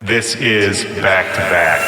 This is Back to Back.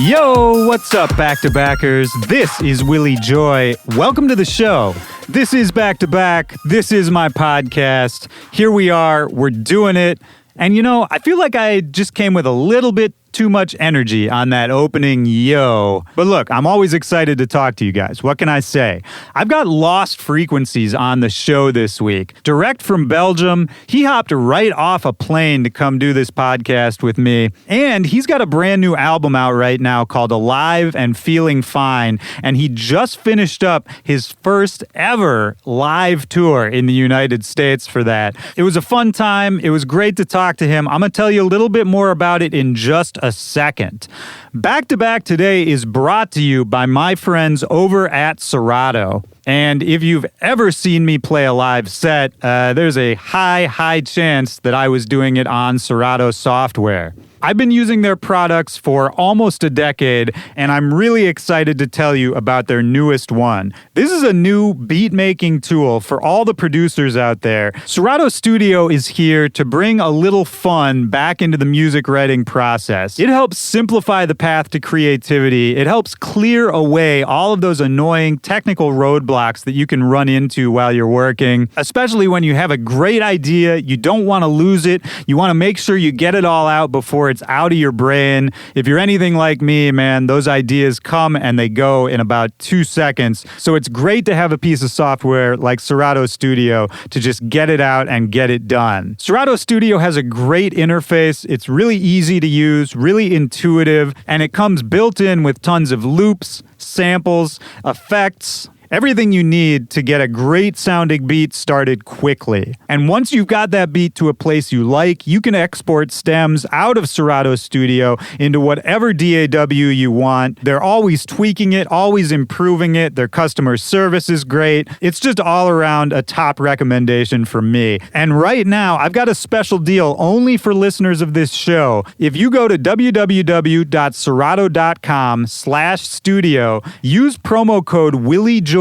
Yo, what's up, back-to-backers? This is Willy Joy. Welcome to the show. This is Back to Back. This is my podcast. Here we are. We're doing it. And you know, I feel like I just came with a little bit too much energy on that opening yo. But look, I'm always excited to talk to you guys. What can I say? I've got Lost Frequencies on the show this week. Direct from Belgium. He hopped right off a plane to come do this podcast with me. And he's got a brand new album out right now called Alive and Feeling Fine. And he just finished up his first ever live tour in the United States for that. It was a fun time. It was great to talk to him. I'm going to tell you a little bit more about it in just a second. Back to Back today is brought to you by my friends over at Serato. And if you've ever seen me play a live set, there's a high chance that I was doing it on Serato software. I've been using their products for almost a decade, and I'm really excited to tell you about their newest one. This is a new beat-making tool for all the producers out there. Serato Studio is here to bring a little fun back into the music writing process. It helps simplify the path to creativity. It helps clear away all of those annoying technical roadblocks that you can run into while you're working, especially when you have a great idea, you don't want to lose it, you want to make sure you get it all out before it's out of your brain. If you're anything like me, man, those ideas come and they go in about 2 seconds. So it's great to have a piece of software like Serato Studio to just get it out and get it done. Serato Studio has a great interface. It's really easy to use, really intuitive, and it comes built in with tons of loops, samples, effects, everything you need to get a great sounding beat started quickly. And once you've got that beat to a place you like, you can export stems out of Serato Studio into whatever DAW you want. They're always tweaking it, always improving it. Their customer service is great. It's just all around a top recommendation from me. And right now, I've got a special deal only for listeners of this show. If you go to www.serato.com/studio, use promo code WillyJoy2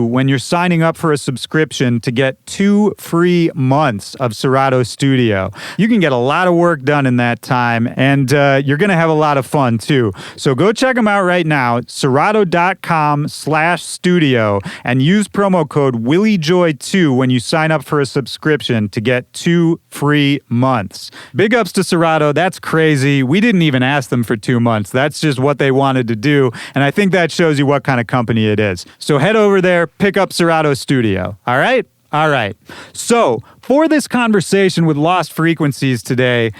when you're signing up for a subscription to get 2 free months of Serato Studio. You can get a lot of work done in that time, and you're going to have a lot of fun too. So go check them out right now, serato.com/studio, and use promo code WillyJoy2 when you sign up for a subscription to get 2 free months. Big ups to Serato. That's crazy. We didn't even ask them for 2 months. That's just what they wanted to do, and I think that shows you what kind of company it is. So head over there, pick up Serato Studio. All right? All right. So for this conversation with Lost Frequencies today,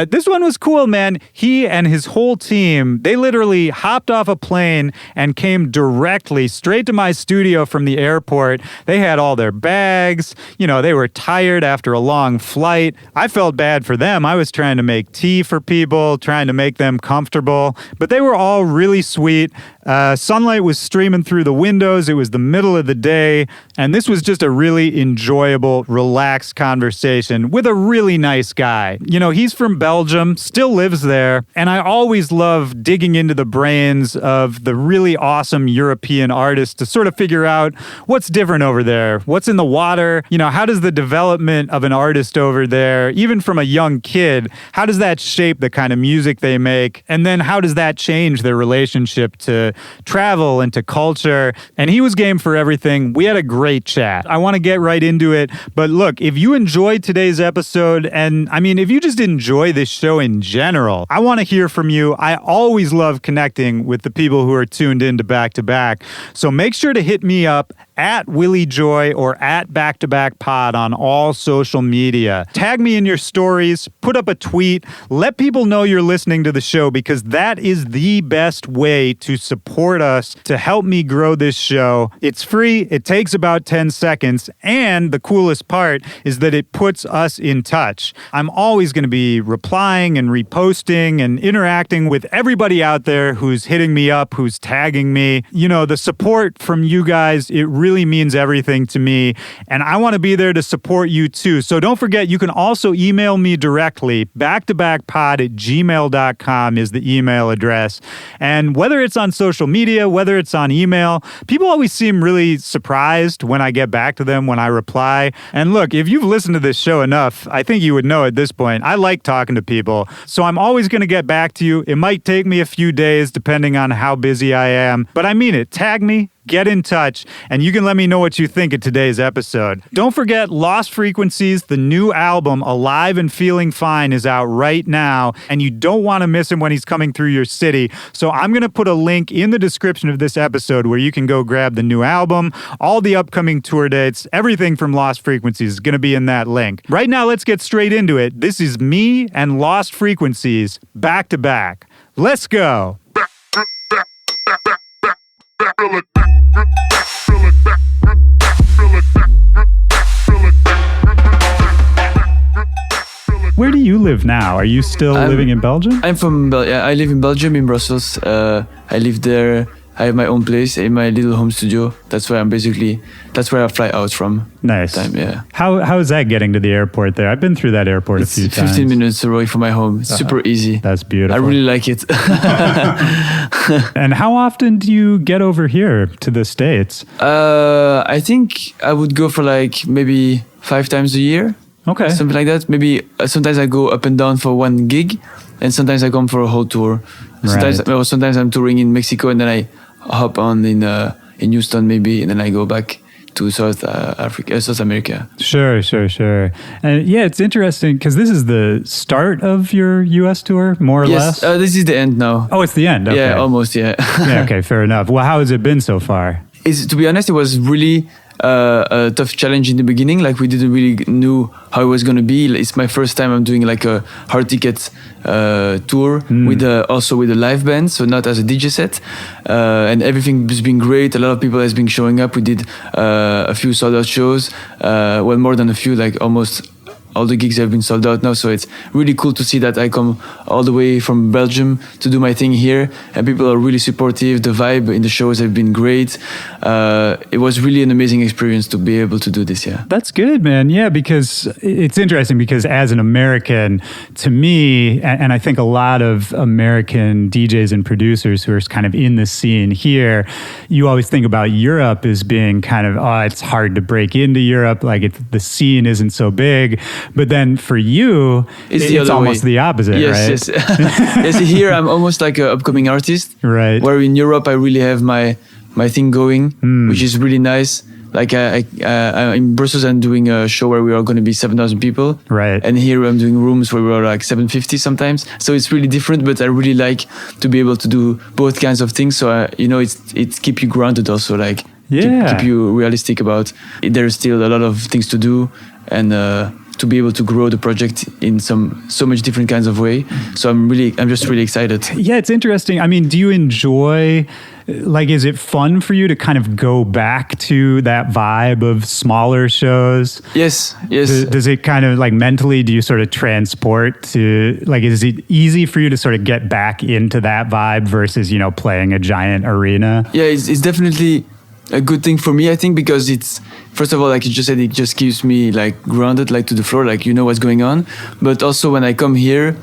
this one was cool, man. He and his whole team, they literally hopped off a plane and came directly straight to my studio from the airport. They had all their bags. You know, they were tired after a long flight. I felt bad for them. I was trying to make tea for people, trying to make them comfortable, but they were all really sweet. Sunlight was streaming through the windows. It was the middle of the day, and this was just a really enjoyable, relaxed conversation with a really nice guy. You know, he's from Belgium, still lives there, and I always love digging into the brains of the really awesome European artists to sort of figure out what's different over there, what's in the water, you know, how does the development of an artist over there, even from a young kid, how does that shape the kind of music they make, and then how does that change their relationship to travel and to culture. And he was game for everything. We had a great chat. I want to get right into it, but look, if you enjoyed today's episode, and I mean, if you just enjoy this show in general, I want to hear from you. I always love connecting with the people who are tuned in to Back to Back. So make sure to hit me up at Willy Joy or at Back to Back Pod on all social media. Tag me in your stories, put up a tweet, let people know you're listening to the show, because that is the best way to support us, to help me grow this show. It's free, it takes about 10 seconds, and the coolest part is that it puts us in touch. I'm always going to be replying and reposting and interacting with everybody out there who's hitting me up, who's tagging me. You know, the support from you guys, it really really means everything to me, and I want to be there to support you too. So don't forget, you can also email me directly. backtobackpod@gmail.com is the email address. And whether it's on social media, whether it's on email, people always seem really surprised when I get back to them, when I reply. And look, if you've listened to this show enough, I think you would know at this point, I like talking to people. So I'm always going to get back to you. It might take me a few days depending on how busy I am, but I mean it. Tag me. Get in touch, and you can let me know what you think of today's episode. Don't forget, Lost Frequencies, the new album, Alive and Feeling Fine, is out right now, and you don't want to miss him when he's coming through your city. So I'm going to put a link in the description of this episode where you can go grab the new album, all the upcoming tour dates, everything from Lost Frequencies is going to be in that link. Right now, let's get straight into it. This is me and Lost Frequencies, back to back. Let's go. Where do you live now? Are you still living in Belgium? I'm from Belgium. I live in Belgium, in Brussels. I live there. I have my own place in my little home studio. That's where that's where I fly out from. Nice. Yeah. How is that getting to the airport there? I've been through that airport a few times. 15 minutes away from my home. It's super easy. That's beautiful. I really like it. And how often do you get over here to the States? I think I would go for like maybe 5 times a year. Okay. Something like that. Maybe sometimes I go up and down for one gig, and sometimes I come for a whole tour. Sometimes I'm touring in Mexico, and then I hop on in Houston maybe, and then I go back to South America. Sure. And yeah, it's interesting because this is the start of your U.S. tour, more or less? Yes, this is the end now. Oh, it's the end. Okay. Yeah, almost, yeah. Yeah, okay, fair enough. Well, how has it been so far? To be honest, it was really a tough challenge in the beginning. Like, we didn't really know how it was going to be. It's my first time I'm doing like a hard ticket tour with also with a live band, so not as a DJ set. And everything has been great. A lot of people has been showing up. We did a few sold out shows. Well, more than a few, like almost all the gigs have been sold out now, so it's really cool to see that I come all the way from Belgium to do my thing here, and people are really supportive. The vibe in the shows have been great. It was really an amazing experience to be able to do this. Yeah, that's good, man. Yeah, because it's interesting because as an American, to me, and I think a lot of American DJs and producers who are kind of in the scene here, you always think about Europe as being kind of, it's hard to break into Europe, like the scene isn't so big. But then for you, it's almost the opposite, right? Yes. Yes, here I'm almost like an upcoming artist. Right. Where in Europe, I really have my thing going, which is really nice. Like in Brussels, I'm doing a show where we are going to be 7,000 people. Right. And here I'm doing rooms where we are like 750 sometimes. So it's really different, but I really like to be able to do both kinds of things. So, it's keep you grounded also, like keep you realistic about there's still a lot of things to do, and to be able to grow the project in so much different kinds of way. So I'm just really excited. Yeah, it's interesting. I mean, do you enjoy, like, is it fun for you to kind of go back to that vibe of smaller shows? Yes. Does it kind of like mentally, do you sort of transport to, like, is it easy for you to sort of get back into that vibe versus, playing a giant arena? Yeah, it's definitely a good thing for me, I think, because it's, first of all, like you just said, it just keeps me like grounded, like to the floor, like what's going on. But also when I come here,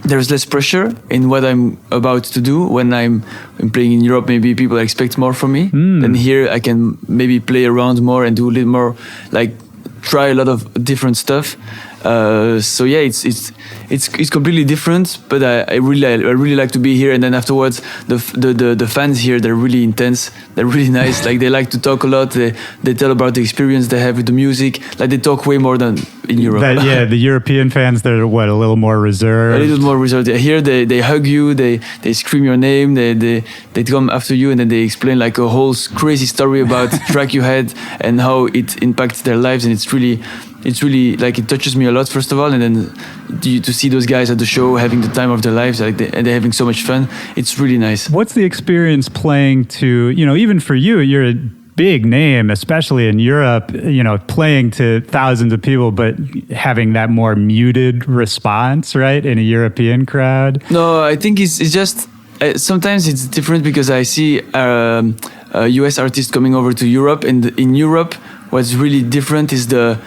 there's less pressure in what I'm about to do. When I'm playing in Europe, maybe people expect more from me. Then here I can maybe play around more and do a little more, like try a lot of different stuff. So yeah, it's completely different, but I really like to be here. And then afterwards, the fans here, they're really intense. They're really nice. Like, they like to talk a lot. They tell about the experience they have with the music. Like, they talk way more than in Europe. The European fans, they're a little more reserved. A little more reserved. Here they hug you. They scream your name. They come after you, and then they explain like a whole crazy story about the track you had and how it impacts their lives. And it's really like, it touches me a lot, first of all, and then to see those guys at the show having the time of their lives, like and they're having so much fun. It's really nice. What's the experience playing to, even for you, you're a big name, especially in Europe, playing to thousands of people, but having that more muted response, right, in a European crowd? No, I think it's just, sometimes it's different because I see US artists coming over to Europe, and in Europe, what's really different is the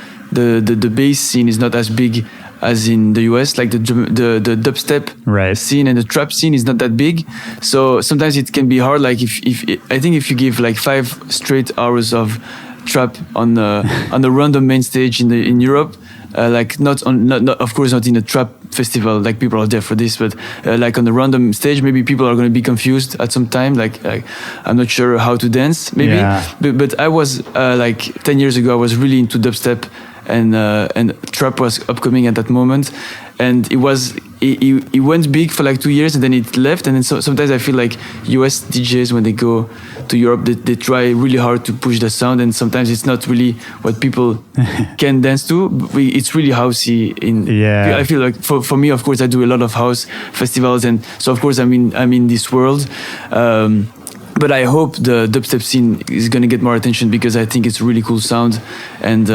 bass scene is not as big as in the US. Like the dubstep scene and the trap scene is not that big, so sometimes it can be hard. Like if I think if you give like 5 straight hours of trap on a random main stage in Europe. Like not of course not in a trap festival, like people are there for this, but like on the random stage, maybe people are going to be confused at some time, like I'm not sure how to dance maybe. But I was like 10 years ago I was really into dubstep, and trap was upcoming at that moment, and it went big for like 2 years and then it left. And then sometimes I feel like US DJs, when they go to Europe, they try really hard to push the sound, and sometimes it's not really what people can dance to. It's really housey. I feel like for me, of course, I do a lot of house festivals, and so of course I'm in this world. But I hope the dubstep scene is going to get more attention, because I think it's a really cool sound, and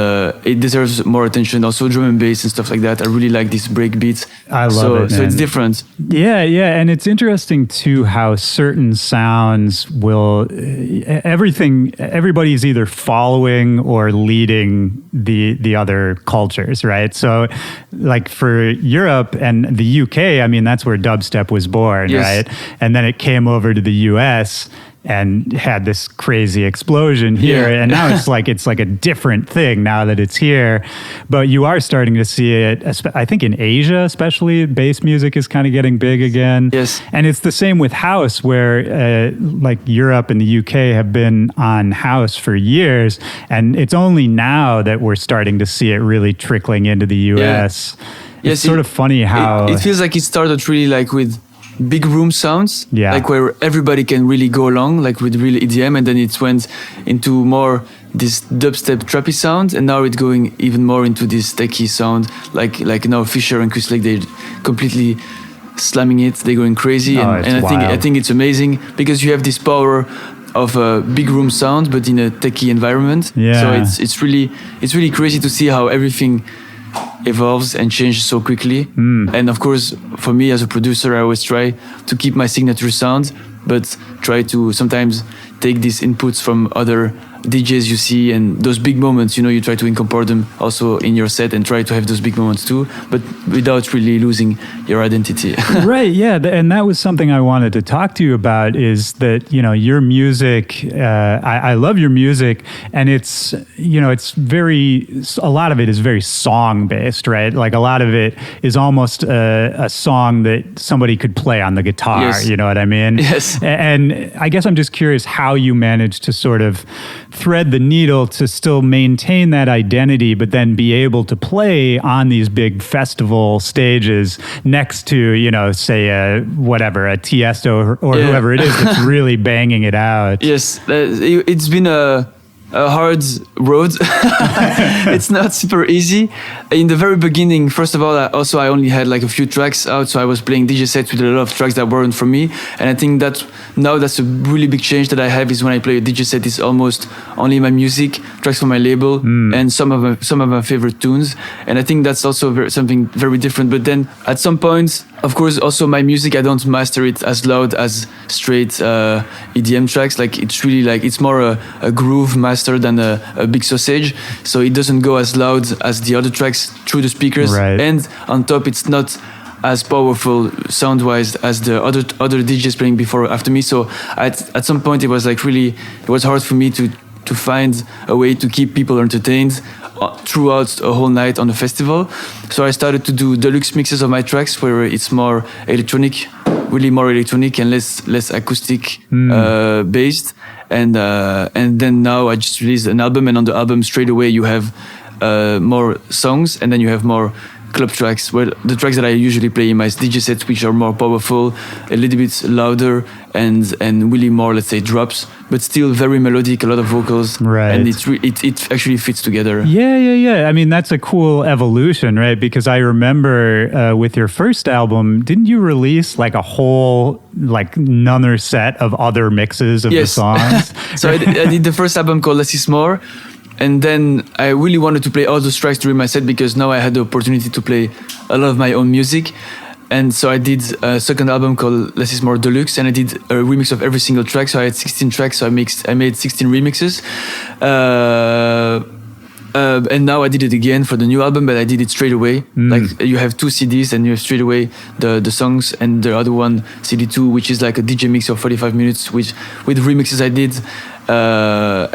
it deserves more attention. Also drum and bass and stuff like that. I really like these break beats. I love it, man. So it's different. Yeah, and it's interesting too how certain sounds will everybody's either following or leading the other cultures, right? So like for Europe and the UK, I mean, that's where dubstep was born, yes. right? And then it came over to the US and had this crazy explosion here. And now it's like a different thing now that it's here. But you are starting to see it, I think in Asia especially, bass music is kind of getting big again. Yes. And it's the same with house, where like Europe and the UK have been on house for years. And it's only now that we're starting to see it really trickling into the US. Yeah. It's sort of funny how... It feels like it started really like with big room sounds, like where everybody can really go along, like with real EDM, and then it went into more this dubstep trappy sound, and now it's going even more into this techie sound, like now Fisher and Chris Lake, they're completely slamming it, they're going crazy, and I think it's amazing, because you have this power of a big room sound but in a techie environment. So it's really crazy to see how everything evolves and changes so quickly. And of course, for me as a producer, I always try to keep my signature sound, but try to sometimes take these inputs from other DJs you see, and those big moments, you try to incorporate them also in your set and try to have those big moments too, but without really losing your identity. Right, yeah. And that was something I wanted to talk to you about, is that, your music, I love your music, and it's, a lot of it is very song based, right? Like a lot of it is almost a song that somebody could play on the guitar, yes. You know what I mean? Yes. And I guess I'm just curious how you managed to sort of thread the needle to still maintain that identity, but then be able to play on these big festival stages next to, say, a Tiesto or whoever it is that's really banging it out. Yes, it's been a hard road. It's not super easy. In the very beginning, first of all, I only had like a few tracks out, so I was playing DJ sets with a lot of tracks that weren't for me. And I think that now that's a really big change that I have, is when I play a DJ set, it's almost only my music, tracks from my label, and some of my favorite tunes. And I think that's also something very different. But then at some point, of course, also my music, I don't master it as loud as straight EDM tracks. Like it's really like, it's more a groove master than a big sausage. So it doesn't go as loud as the other tracks through the speakers. Right. And on top, it's not as powerful sound-wise as the other DJs playing before or after me. So at some point, it was hard for me to find a way to keep people entertained throughout a whole night on the festival. So I started to do deluxe mixes of my tracks where it's more electronic, really more electronic and less acoustic based. And then now I just released an album, and on the album straight away you have more songs, and then you have more club tracks, where the tracks that I usually play in my DJ sets, which are more powerful, a little bit louder, and really more, let's say, drops, but still very melodic, a lot of vocals, right? And it actually fits together. Yeah. I mean, that's a cool evolution, right? Because I remember with your first album, didn't you release like a whole another set of other mixes of the songs? So I did the first album called Less Is More. And then I really wanted to play all those tracks during my set, because now I had the opportunity to play a lot of my own music. And so I did a second album called Less Is More Deluxe, and I did a remix of every single track. So I had 16 tracks, so I made 16 remixes. And now I did it again for the new album, but I did it straight away. Like you have 2 CDs and you have straight away the songs, and the other one, CD2, which is like a DJ mix of 45 minutes with remixes I did.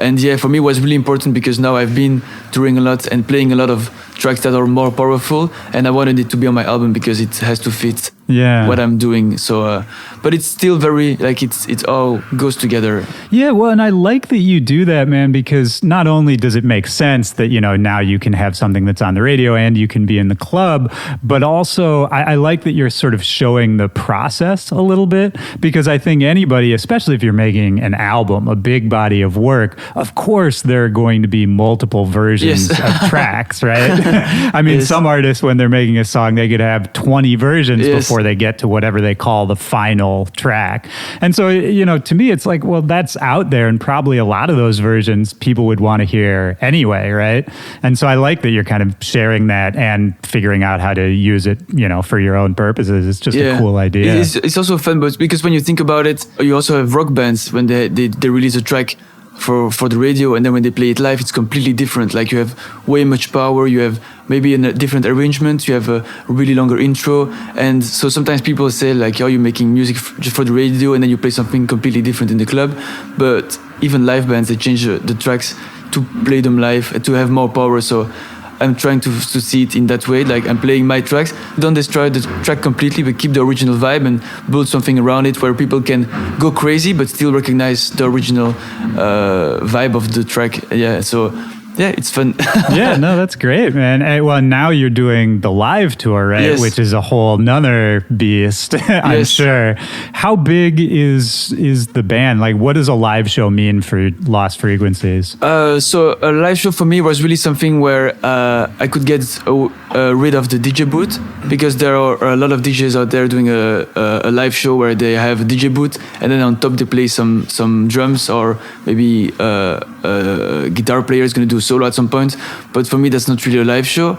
And yeah, for me it was really important because now I've been touring a lot and playing a lot of tracks that are more powerful, and I wanted it to be on my album because it has to fit what I'm doing. So, but it's still very like it all goes together. Yeah, well, and I like that you do that, man, because not only does it make sense that, you know, now you can have something that's on the radio and you can be in the club, but also I like that you're sort of showing the process a little bit, because I think anybody, especially if you're making an album, a big body of work, of course there are going to be multiple versions of tracks, right? I mean, some artists, when they're making a song, they could have 20 versions before they get to whatever they call the final track. And so, you know, to me, it's like, well, that's out there, and probably a lot of those versions people would want to hear anyway, right? And so I like that you're kind of sharing that and figuring out how to use it, you know, for your own purposes. It's just a cool idea. It's also fun, but because when you think about it, you also have rock bands when they release a track for the radio, and then when they play it live, it's completely different. Like you have way much power, you have maybe a different arrangement, you have a really longer intro, and so sometimes people say like, oh, you're making music just for the radio and then you play something completely different in the club. But even live bands, they change the tracks to play them live, to have more power. So I'm trying to see it in that way. Like I'm playing my tracks, don't destroy the track completely, but keep the original vibe and build something around it where people can go crazy but still recognize the original vibe of the track. Yeah, so yeah, it's fun. Yeah, no, that's great, man. And, well, now you're doing the live tour, right? Yes. Which is a whole nother beast, I'm sure. How big is the band? Like, what does a live show mean for Lost Frequencies? So a live show for me was really something where I could get rid of the DJ booth, because there are a lot of DJs out there doing a live show where they have a DJ booth and then on top they play some drums, or maybe a guitar player is going to do solo at some point. But for me, that's not really a live show.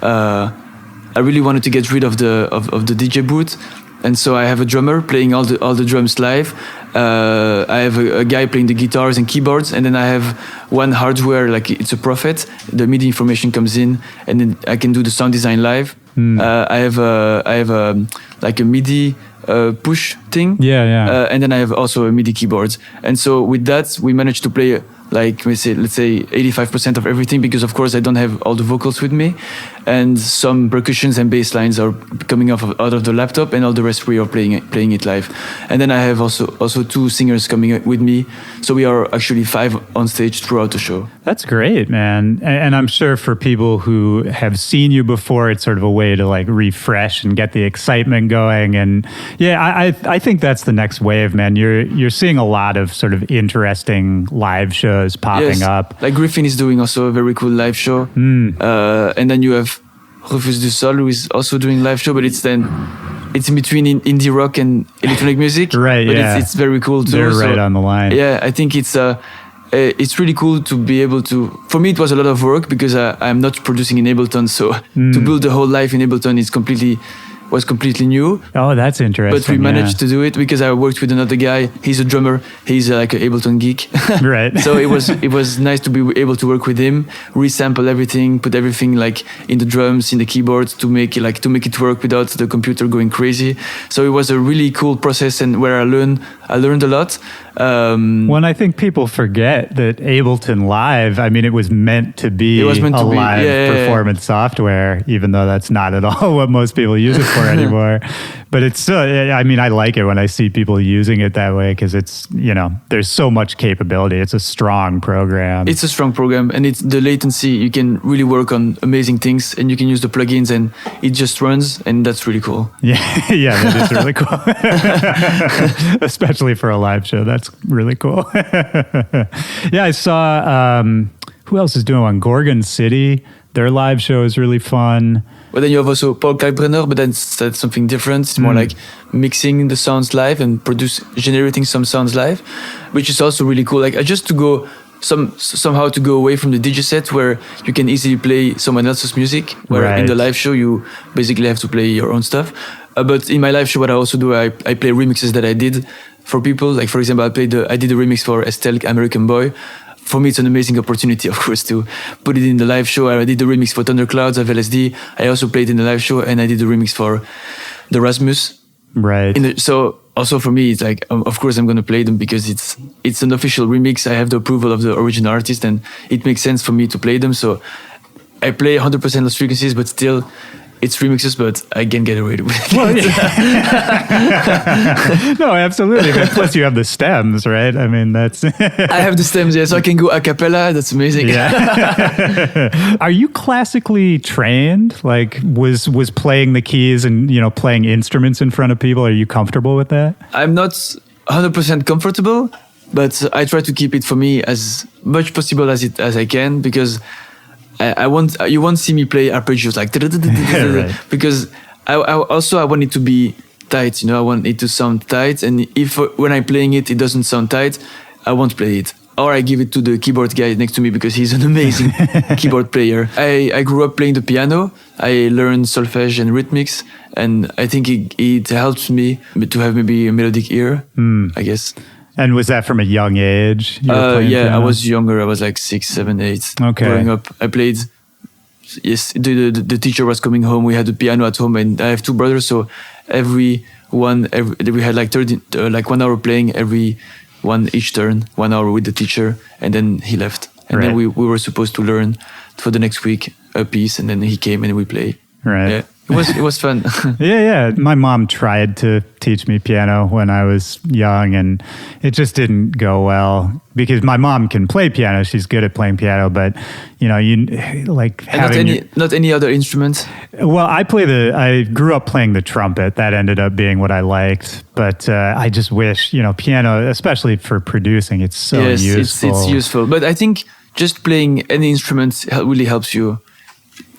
I really wanted to get rid of the DJ booth, and so I have a drummer playing all the drums live. I have a guy playing the guitars and keyboards, and then I have one hardware, like it's a Prophet. The MIDI information comes in, and then I can do the sound design live. I have like a MIDI push thing. And then I have also a MIDI keyboard. And so with that, we managed to play like let's say 85% of everything, because of course I don't have all the vocals with me, and some percussions and bass lines are coming out of the laptop, and all the rest we are playing it live. And then I have also 2 singers coming with me, so we are actually 5 on stage throughout the show. That's great, man. And I'm sure for people who have seen you before, it's sort of a way to like refresh and get the excitement going. And yeah, I think that's the next wave, man. You're seeing a lot of sort of interesting live shows popping up. Like Griffin is doing also a very cool live show. And then you have Rufus du Sol, who is also doing live show, but it's in between indie rock and electronic music. Right, but yeah. It's very cool too. They're right on the line. Yeah, I think it's really cool to be able to. For me, it was a lot of work because I'm not producing in Ableton, so to build the whole live in Ableton was completely new. Oh, that's interesting. But we managed to do it because I worked with another guy. He's a drummer. He's like an Ableton geek. Right. So it was nice to be able to work with him, resample everything, put everything like in the drums, in the keyboards to make it work without the computer going crazy. So it was a really cool process, and where I learned a lot. When I think people forget that Ableton Live, I mean, it was meant to be live performance software, even though that's not at all what most people use it for anymore. But it's still, I mean, I like it when I see people using it that way, because it's, you know, there's so much capability. It's a strong program. It's a strong program, and it's the latency. You can really work on amazing things, and you can use the plugins, and it just runs, and that's really cool. Yeah, that is really cool. Especially for a live show. That's really cool. Yeah, I saw, who else is doing one? Gorgon City. Their live show is really fun. But then you have also Paul Kalkbrenner, but that's something different. It's more like mixing the sounds live and generating some sounds live, which is also really cool. Like just to go somehow to go away from the DJ set, where you can easily play someone else's music, where in the live show you basically have to play your own stuff. But in my live show, what I also do, I play remixes that I did for people. Like for example, I did a remix for Estelle, American Boy. For me, it's an amazing opportunity, of course, to put it in the live show. I did the remix for Thunderclouds of LSD. I also played in the live show, and I did the remix for the Rasmus. Right. So also for me, it's like, of course, I'm going to play them because it's an official remix. I have the approval of the original artist, and it makes sense for me to play them. So I play 100% Lost Frequencies, but still, it's remixes, but I can get away with it. Well, yeah. No, absolutely. But plus, you have the stems, right? I mean, that's. I have the stems, yeah, so I can go a cappella. That's amazing. Yeah. Are you classically trained? Like, was playing the keys and playing instruments in front of people? Are you comfortable with that? I'm not 100% comfortable, but I try to keep it for me as much possible as I can because. You won't see me play arpeggios like right. because I want it to be tight. I want it to sound tight, and if when I'm playing it doesn't sound tight, I won't play it. Or I give it to the keyboard guy next to me because he's an amazing keyboard player. I grew up playing the piano. I learned solfege and rhythmics, and I think it helps me to have maybe a melodic ear, I guess. And was that from a young age? Yeah, piano? I was younger. I was like 6, 7, 8. Okay. Growing up, I played. Yes, the teacher was coming home. We had the piano at home, and I have 2 brothers. So we had like 1 hour playing every one each turn, 1 hour with the teacher, and then he left. And then we were supposed to learn for the next week a piece, and then he came and we played. Right. Yeah. It was fun. Yeah. My mom tried to teach me piano when I was young, and it just didn't go well because my mom can play piano. She's good at playing piano, but you like having not any other instrument. Well, I grew up playing the trumpet. That ended up being what I liked, but I just wish piano, especially for producing, it's so useful. It's useful, but I think just playing any instrument really helps you.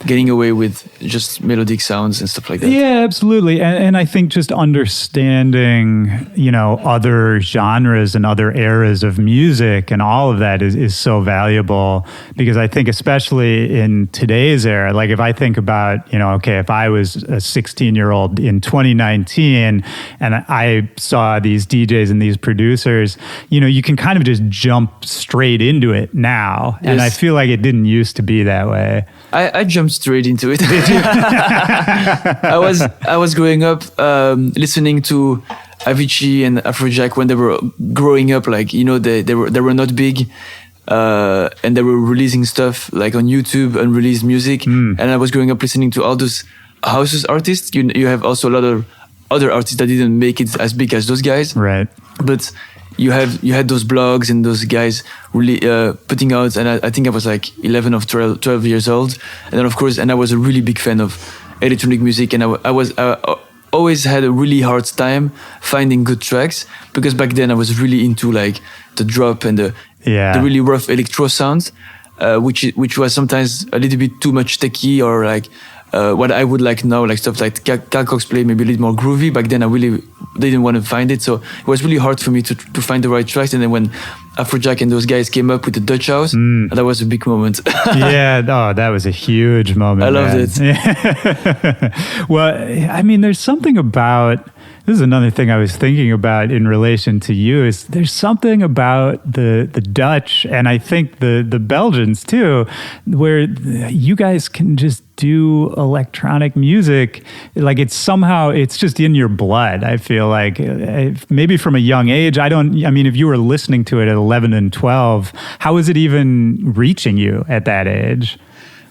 Getting away with just melodic sounds and stuff like that. Yeah, absolutely. And I think just understanding, other genres and other eras of music and all of that is so valuable because I think especially in today's era, like if I think about, if I was a 16-year-old in 2019 and I saw these DJs and these producers, you can kind of just jump straight into it now. Yes. And I feel like it didn't used to be that way. I jumped straight into it. I was growing up listening to Avicii and Afrojack when they were growing up. Like they were not big, and they were releasing stuff like on YouTube, unreleased music. And I was growing up listening to all those houses artists. You have also a lot of other artists that didn't make it as big as those guys. Right. But you had those blogs and those guys really putting out, and I think I was like 11 or 12 years old, and then of course, and I was a really big fan of electronic music, and I always had a really hard time finding good tracks because back then I was really into like the drop and the really rough electro sounds, which was sometimes a little bit too much techie or like. What I would like now, like stuff like Carl Cox play, maybe a little more groovy. Back then, I really didn't want to find it, so it was really hard for me to find the right tracks. And then when Afrojack and those guys came up with the Dutch House, that was a big moment. Yeah, that was a huge moment. I loved it. Yeah. Well, I mean, there's something about. This is another thing I was thinking about in relation to you is there's something about the Dutch and I think the Belgians too, where you guys can just do electronic music. Like it's just in your blood. I feel like maybe from a young age, if you were listening to it at 11 and 12, how is it even reaching you at that age?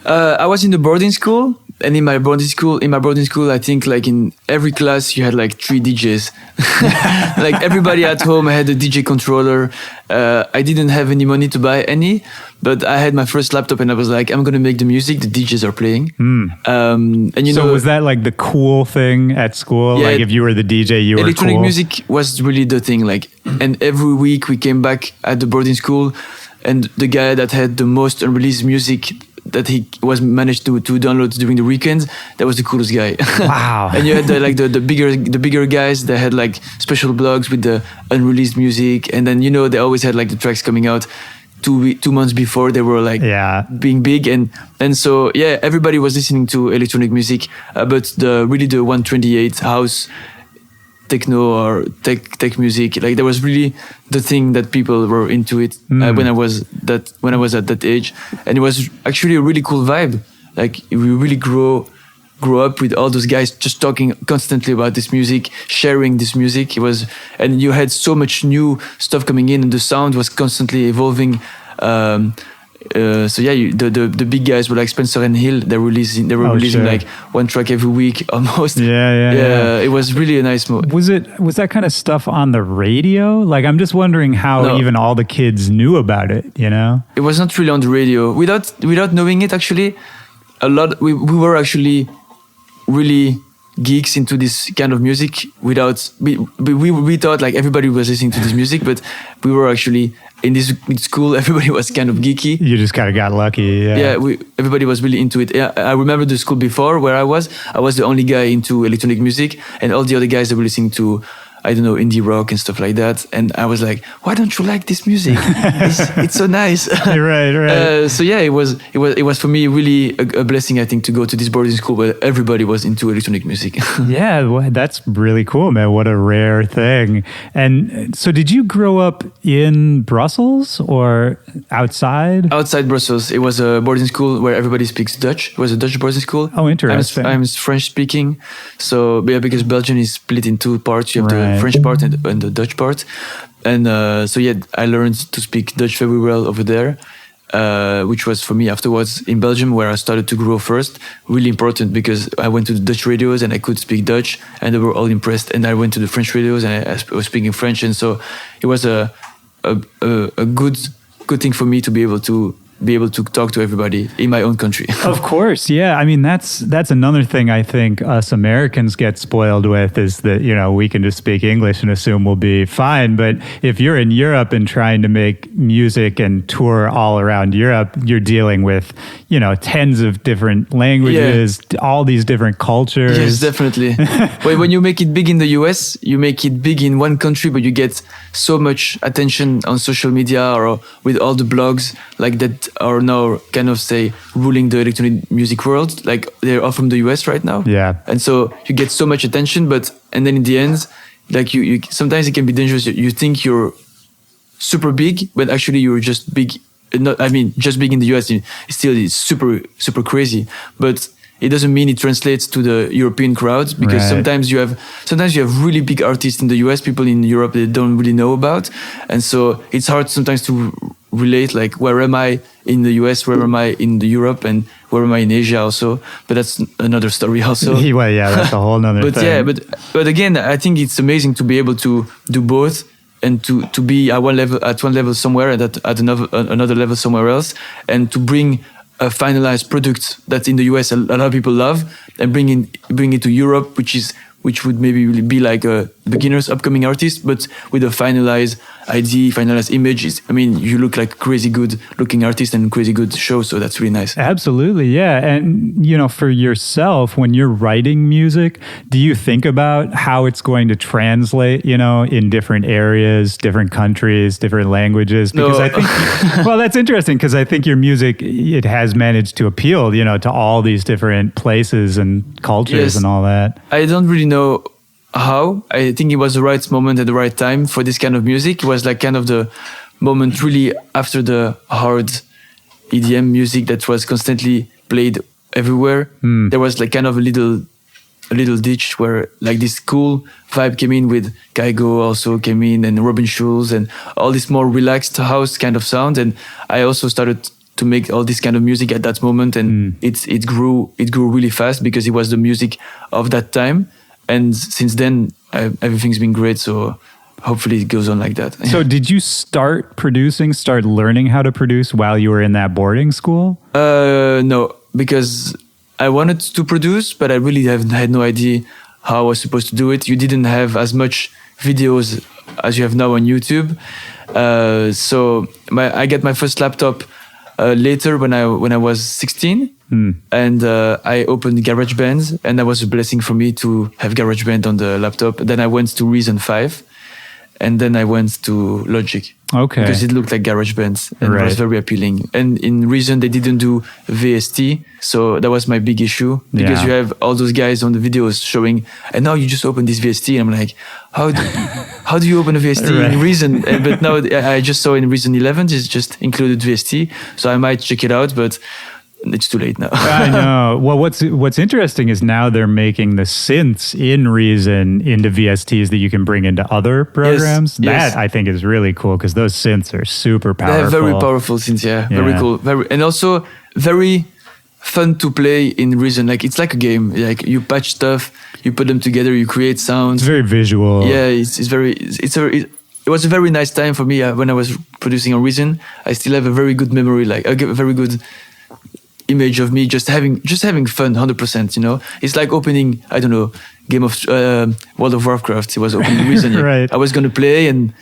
I was in the boarding school. And in my boarding school, I think like in every class you had like 3 DJs. Like everybody at home had a DJ controller. I didn't have any money to buy any, but I had my first laptop and I was like, I'm gonna make the music the DJs are playing. So was that like the cool thing at school? Yeah, like if you were the DJ, you were cool? Electronic music was really the thing. Like, and every week we came back at the boarding school, and the guy that had the most unreleased music that he was managed to download during the weekends, that was the coolest guy. Wow. And you had the bigger guys that had like special blogs with the unreleased music, and then they always had like the tracks coming out 2 months before they were like being big, and so everybody was listening to electronic music, but the 128 house, techno or tech music, like that was really the thing that people were into it when I was at that age, and it was actually a really cool vibe. Like we really grow up with all those guys just talking constantly about this music, sharing this music. And you had so much new stuff coming in, and the sound was constantly evolving. The big guys were like Spencer and Hill. They were releasing like one track every week almost. Yeah. It was really a nice mode. Was that kind of stuff on the radio? Like, I'm just wondering how even all the kids knew about it. You know, it was not really on the radio without knowing it. Actually, we were actually really geeks into this kind of music. We thought like everybody was listening to this music, but we were actually in school. Everybody was kind of geeky. You just kind of got lucky. Everybody was really into it. I remember the school before where I was the only guy into electronic music, and all the other guys that were listening to, I don't know, indie rock and stuff like that. And I was like, why don't you like this music? It's so nice. Right. It was for me really a blessing, I think, to go to this boarding school where everybody was into electronic music. Yeah, well, that's really cool, man. What a rare thing. And so did you grow up in Brussels or outside? Outside Brussels. It was a boarding school where everybody speaks Dutch. It was a Dutch boarding school. Oh, interesting. I'm French speaking. So, because Belgium is split in two parts. You have the French part and the Dutch part, and I learned to speak Dutch very well over there, which was for me afterwards in Belgium, where I started to grow first, really important, because I went to the Dutch radios and I could speak Dutch, and they were all impressed. And I went to the French radios and I was speaking French, and so it was a good thing for me to be able to talk to everybody in my own country. Of course, yeah. I mean, that's another thing I think us Americans get spoiled with, is that, you know, we can just speak English and assume we'll be fine. But if you're in Europe and trying to make music and tour all around Europe, you're dealing with, you know, tens of different languages, all these different cultures. Yes, definitely. When you make it big in the US, you make it big in one country, but you get so much attention on social media or with all the blogs like that are now kind of ruling the electronic music world. Like they're all from the US right now. Yeah. And so you get so much attention, and then in the end, like you sometimes it can be dangerous. You think you're super big, but actually you're just big. Just big in the US, it's super, super crazy. But it doesn't mean it translates to the European crowd, because sometimes you have really big artists in the US, people in Europe that don't really know about. And so it's hard sometimes to relate, like, where am I in the US, where am I in Europe, and where am I in Asia also. But that's another story also. Well, yeah, that's a whole nother thing. Yeah, but again, I think it's amazing to be able to do both, and to be at one level somewhere and at another level somewhere else, and to bring a finalized product that in the US a lot of people love, and bring it to Europe, which would maybe really be like a beginner's upcoming artist, but with a finalized ID, finalized images. I mean, you look like a crazy good looking artist and crazy good show, so that's really nice. Absolutely, yeah. And, you know, for yourself, when you're writing music, do you think about how it's going to translate, you know, in different areas, different countries, different languages? Because I think, well, that's interesting, because I think your music, it has managed to appeal, you know, to all these different places and cultures and all that. I don't really know how. I think it was the right moment at the right time for this kind of music. It was like kind of the moment really after the hard EDM music that was constantly played everywhere. There was like kind of a little ditch where like this cool vibe came in, with Kaigo also came in, and Robin Schulz, and all this more relaxed house kind of sound. And I also started to make all this kind of music at that moment, and it grew really fast, because it was the music of that time. And since then, everything's been great. So hopefully it goes on like that. So did you start learning how to produce while you were in that boarding school? No, because I wanted to produce, but I really had no idea how I was supposed to do it. You didn't have as much videos as you have now on YouTube. So I got my first laptop later when I was 16. And I opened GarageBand, and that was a blessing for me to have GarageBand on the laptop. Then I went to Reason 5, and then I went to Logic. Okay. Because it looked like GarageBand and it was very appealing. And in Reason, they didn't do VST. So that was my big issue because you have all those guys on the videos showing, and now you just open this VST. And I'm like, how do you open a VST in Reason? But now I just saw in Reason 11, it's just included VST. So I might check it out, but it's too late now. I know. Well, what's interesting is now they're making the synths in Reason into VSTs that you can bring into other programs. That I think is really cool because those synths are super powerful. They're very powerful synths, very cool. And also very fun to play in Reason. Like it's like a game. Like you patch stuff, you put them together, you create sounds. It's very visual. Yeah, it was a very nice time for me when I was producing on Reason. I still have a very good memory, like a very good image of me just having fun 100%, you know. It's like opening, I don't know, game of World of Warcraft. It was opening Reason. Right. I was gonna play and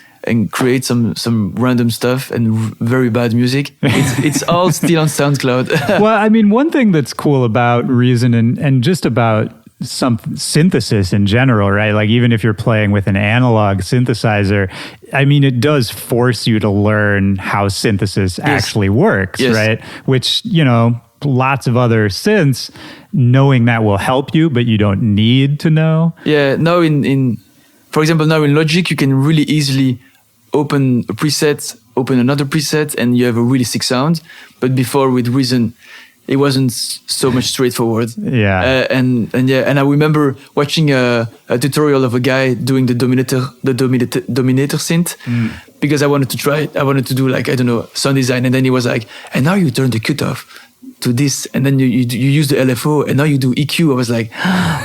create some random stuff and very bad music. It's all still on SoundCloud. Well, I mean, one thing that's cool about Reason and just about some synthesis in general, right? Like even if you're playing with an analog synthesizer, I mean, it does force you to learn how synthesis actually works, right? Which, you know, lots of other synths, knowing that will help you, but you don't need to know. Yeah, now for example, now in Logic, you can really easily open a preset, open another preset, and you have a really sick sound. But before with Reason, it wasn't so much straightforward. Yeah. And I remember watching a tutorial of a guy doing the Dominator synth because I wanted to try it. I wanted to do like, I don't know, sound design. And then he was like, and now you turn the cutoff to this, and then you use the LFO, and now you do EQ. I was like,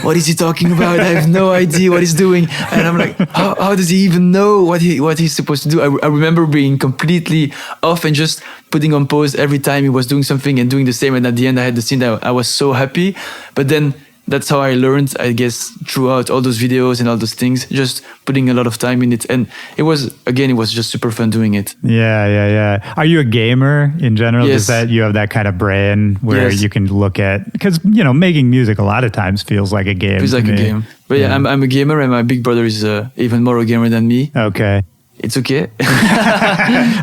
what is he talking about? I have no idea what he's doing. And I'm like, how does he even know what he's supposed to do? I remember being completely off and just putting on pause every time he was doing something and doing the same. And at the end, I had the scene that I was so happy. But then that's how I learned, I guess, throughout all those videos and all those things, just putting a lot of time in it. And it was just super fun doing it. Yeah. Are you a gamer in general? Yes. Is that you have that kind of brain where you can look at, because, you know, making music a lot of times feels like a game. Feels like a game. But yeah, I'm a gamer, and my big brother is even more a gamer than me. Okay. It's okay.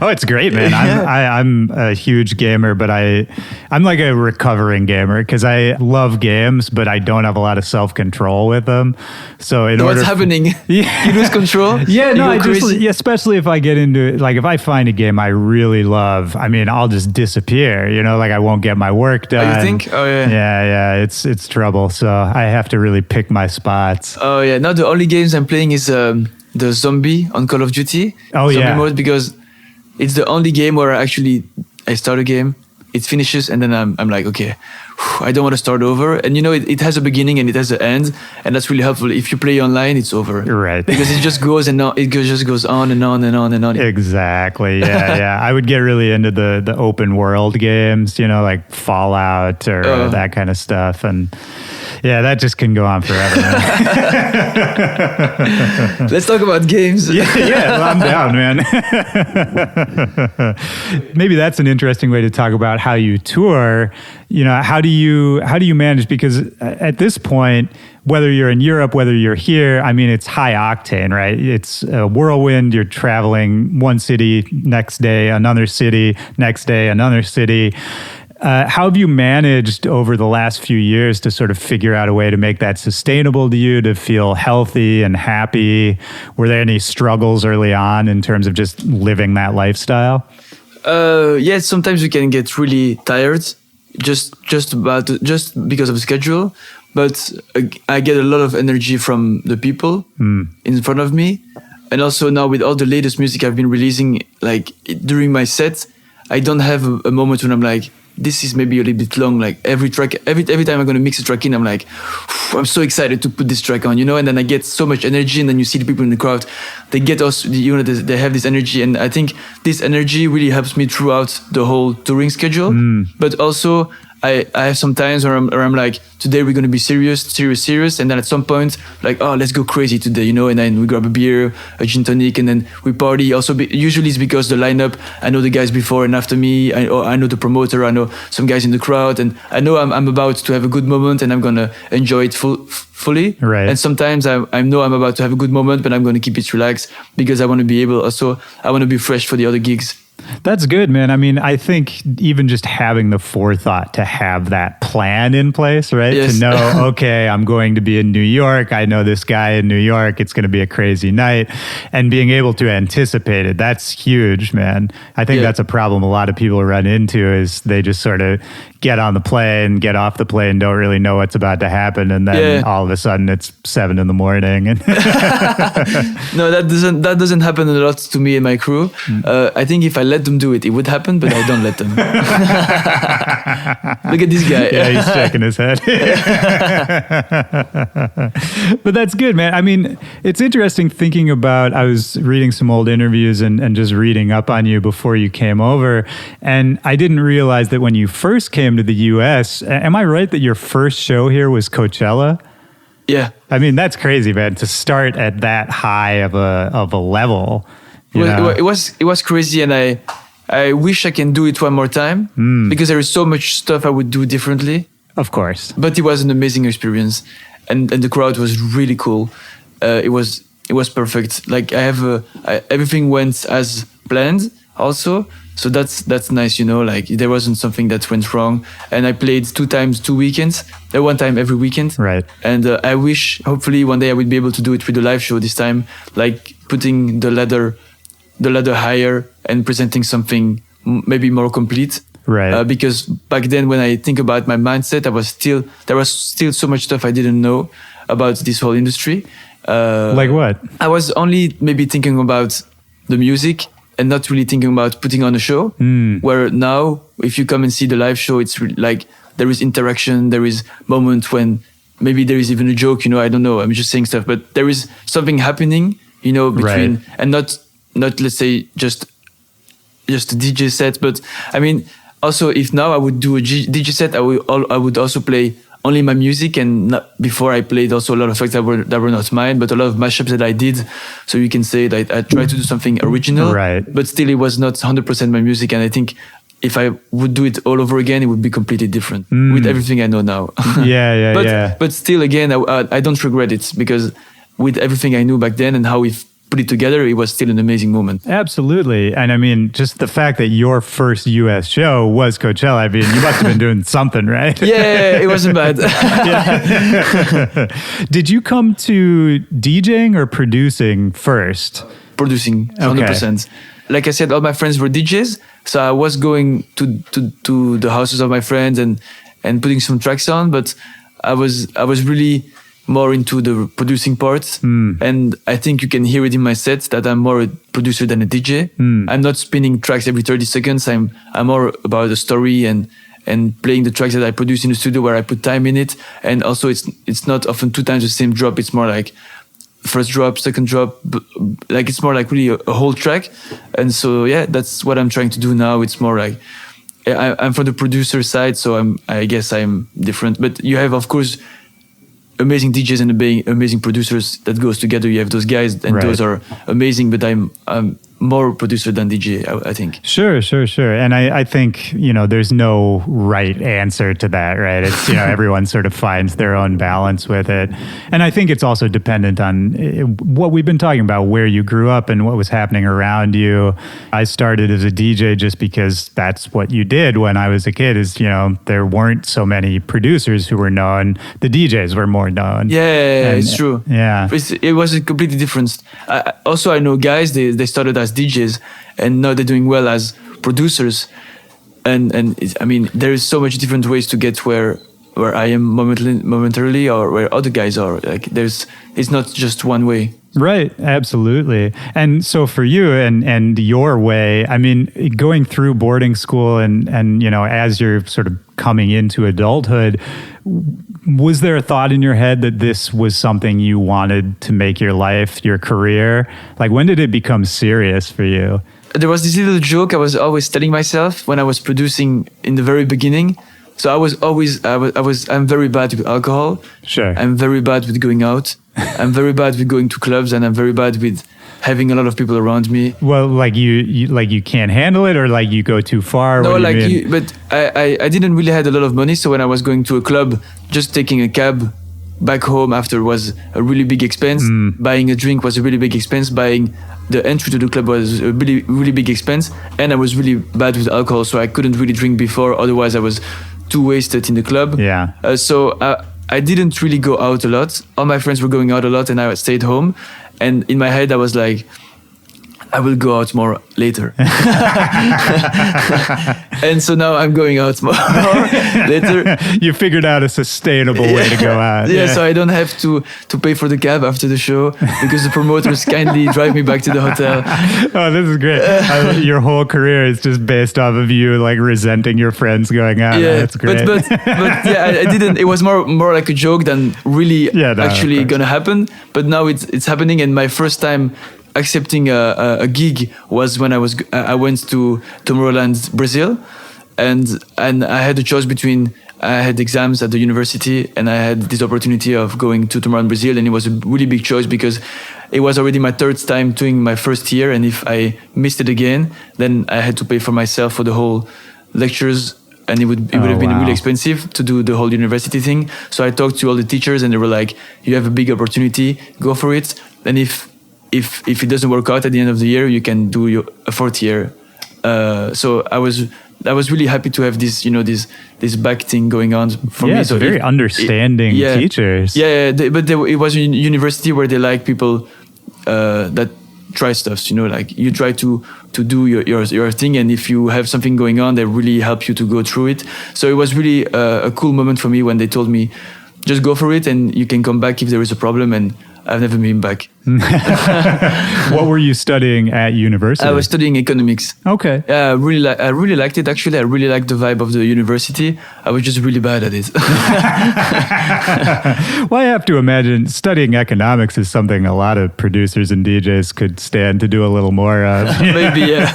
Oh, it's great, man. I'm a huge gamer, but I'm like a recovering gamer because I love games, but I don't have a lot of self-control with them. So what's happening? You lose control? Yeah, no, especially if I get into it, like if I find a game I really love, I mean, I'll just disappear, you know, like I won't get my work done. Oh, you think? Oh, yeah. Yeah, it's trouble. So I have to really pick my spots. Oh, yeah. Now the only games I'm playing is the zombie on Call of Duty. Zombie mode, because it's the only game where I start a game, it finishes, and then I'm like, okay, I don't want to start over. And you know, it has a beginning and it has an end, and that's really helpful. If you play online, it's over. Right. Because it just goes and on, just goes on and on and on and on. Exactly. Yeah. I would get really into the open world games, you know, like Fallout or that kind of stuff. And yeah, that just can go on forever. Let's talk about games. Yeah, well, I'm down, man. Maybe that's an interesting way to talk about how you tour. You know, how do you manage? Because at this point, whether you're in Europe, whether you're here, I mean, it's high octane, right? It's a whirlwind. You're traveling one city, next day, another city, next day, another city. How have you managed over the last few years to sort of figure out a way to make that sustainable to you, to feel healthy and happy? Were there any struggles early on in terms of just living that lifestyle? Yes, sometimes we can get really tired just because of the schedule. But I get a lot of energy from the people in front of me. And also now with all the latest music I've been releasing, like during my set, I don't have a moment when I'm like, this is maybe a little bit long. Like every time I'm going to mix a track in, I'm like, I'm so excited to put this track on, you know? And then I get so much energy, and then you see the people in the crowd, they get us, you know, they have this energy. And I think this energy really helps me throughout the whole touring schedule. But also I have some times where I'm like, today we're going to be serious. And then at some point, like, oh, let's go crazy today, you know, and then we grab a beer, a gin tonic, and then we party. Also, usually it's because the lineup, I know the guys before and after me. I know the promoter, I know some guys in the crowd, and I know I'm about to have a good moment and I'm going to enjoy it fully. Right. And sometimes I know I'm about to have a good moment, but I'm going to keep it relaxed because I want to be able also, I want to be fresh for the other gigs. That's good, man. I mean, I think even just having the forethought to have that plan in place, right? Yes. To know, okay, I'm going to be in New York. I know this guy in New York. It's going to be a crazy night. And being able to anticipate it, that's huge, man. I think that's a problem a lot of people run into is they just sort of get on the plane, get off the plane, don't really know what's about to happen. And then all of a sudden it's 7 a.m. And No, that doesn't happen a lot to me and my crew. I think if I let them do it, it would happen, but I don't let them. Look at this guy. Yeah, he's shaking his head. But that's good, man. I mean, it's interesting thinking about, I was reading some old interviews and just reading up on you before you came over. And I didn't realize that when you first came to the US, am I right that your first show here was Coachella? Yeah. I mean, that's crazy, man, to start at that high of a level. It was crazy, and I wish I can do it one more time because there is so much stuff I would do differently. Of course. But it was an amazing experience, and the crowd was really cool. It was perfect. Like everything went as planned also. So that's nice, you know, like there wasn't something that went wrong. And I played 2 times, 2 weekends, 1 time every weekend. Right. And I wish, hopefully one day I would be able to do it with the live show this time, like putting the ladder higher and presenting something maybe more complete. Right. Because back then when I think about my mindset, there was still so much stuff I didn't know about this whole industry. Like what? I was only maybe thinking about the music and not really thinking about putting on a show. Where now, if you come and see the live show, it's like there is interaction, there is moment when maybe there is even a joke, you know, I don't know, I'm just saying stuff, but there is something happening, you know, between, and not let's say just a DJ set, but I mean, also if now I would do a DJ set, I would also play only my music, and before I played also a lot of tracks that were not mine, but a lot of mashups that I did. So you can say that I tried to do something original, right? But still it was not 100% my music, and I think if I would do it all over again, it would be completely different with everything I know now. But still, again, I don't regret it because with everything I knew back then and how we put it together, it was still an amazing moment. Absolutely. And I mean, just the fact that your first US show was Coachella, I mean, you must have been doing something, right? Yeah, it wasn't bad. Did you come to DJing or producing first? Producing, 100%. Okay. Like I said, all my friends were DJs, so I was going to the houses of my friends and putting some tracks on, but I was really more into the producing parts. And I think you can hear it in my sets that I'm more a producer than a DJ. I'm not spinning tracks every 30 seconds. I'm more about the story and playing the tracks that I produce in the studio where I put time in it. And also it's not often 2 times the same drop. It's more like first drop, second drop, like it's more like really a whole track. And so, yeah, that's what I'm trying to do now. It's more like, I'm from the producer side, so I guess I'm different. But you have, of course, amazing DJs and amazing producers that goes together. You have those guys, and those are amazing. But I'm more producer than DJ, I think. Sure. And I think, you know, there's no right answer to that, right? It's, you know, everyone sort of finds their own balance with it. And I think it's also dependent on what we've been talking about, where you grew up and what was happening around you. I started as a DJ just because that's what you did when I was a kid, is, you know, there weren't so many producers who were known. The DJs were more known. Yeah, it's true. Yeah. It was a completely different. Also, I know guys, they started as DJs and now they're doing well as producers, and I mean there is so much different ways to get where I am momentarily or where other guys are. Like it's not just one way. Right, absolutely. And so for you and your way, I mean, going through boarding school and you know, as you're sort of coming into adulthood, was there a thought in your head that this was something you wanted to make your life, your career? Like, when did it become serious for you? There was this little joke I was always telling myself when I was producing in the very beginning. So I'm very bad with alcohol. Sure. I'm very bad with going out. I'm very bad with going to clubs, and I'm very bad with having a lot of people around me. Well, like you can't handle it, or like you go too far. No, What do like you mean? but I didn't really had a lot of money, so when I was going to a club, just taking a cab back home after was a really big expense. Buying a drink was a really big expense. Buying the entry to the club was a really, really big expense. And I was really bad with alcohol, so I couldn't really drink before. Otherwise, I was too wasted in the club. Yeah. So I didn't really go out a lot. All my friends were going out a lot, and I stayed home. And in my head, I was like, I will go out more later. And so now I'm going out more later. You figured out a sustainable way to go out. Yeah, so I don't have to pay for the cab after the show because the promoters kindly drive me back to the hotel. Oh, this is great. Your whole career is just based off of you like resenting your friends going out. Yeah, That's great. but yeah, I didn't. It was more like a joke than really actually gonna happen. But now it's happening, and my first time accepting a gig was when I went to Tomorrowland, Brazil, and I had a choice between I had exams at the university and I had this opportunity of going to Tomorrowland, Brazil, and it was a really big choice because it was already my third time doing my first year, and if I missed it again, then I had to pay for myself for the whole lectures. And it would have been really expensive to do the whole university thing. So I talked to all the teachers, and they were like, "You have a big opportunity, go for it. And if it doesn't work out at the end of the year, you can do a fourth year." So I was really happy to have this this back thing going on for me. So very understanding teachers. Yeah, it was a university where they like people that try stuff. Like you try to do your thing, and if you have something going on, they really help you to go through it. So it was really a cool moment for me when they told me, just go for it, and you can come back if there is a problem. And I've never been back. What were you studying at university? I was studying economics. Okay. I really liked it, actually. I really liked the vibe of the university. I was just really bad at it. Well, I have to imagine studying economics is something a lot of producers and DJs could stand to do a little more of. Maybe, yeah.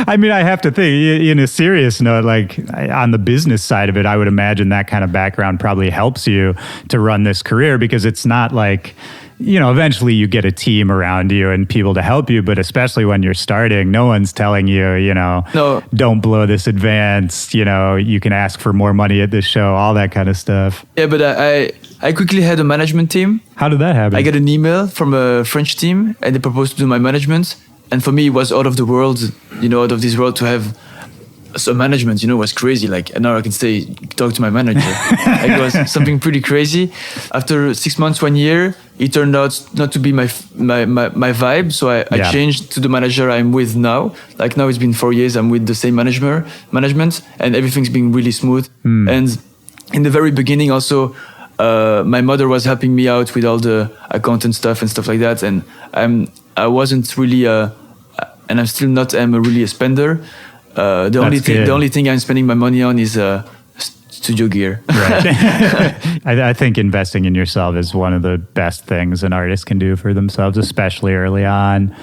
I mean, I have to think, in a serious note, like on the business side of it, I would imagine that kind of background probably helps you to run this career, because it's not like, eventually you get a team around you and people to help you, but especially when you're starting, no one's telling you, No. don't blow this advance, you can ask for more money at this show, all that kind of stuff. Yeah, but I quickly had a management team. How did that happen? I got an email from a French team, and they proposed to do my management. And for me, it was out of the world, out of this world to have so management, was crazy. Like, and now I can talk to my manager. Like, it was something pretty crazy. After 6 months, 1 year, it turned out not to be my vibe. So I changed to the manager I'm with now. Like now it's been 4 years. I'm with the same management, and everything's been really smooth. And in the very beginning, also, my mother was helping me out with all the accountant stuff and stuff like that. And I wasn't really, and I'm still not. I'm really a spender. The only thing I'm spending my money on is studio gear. Right. I think investing in yourself is one of the best things an artist can do for themselves, especially early on.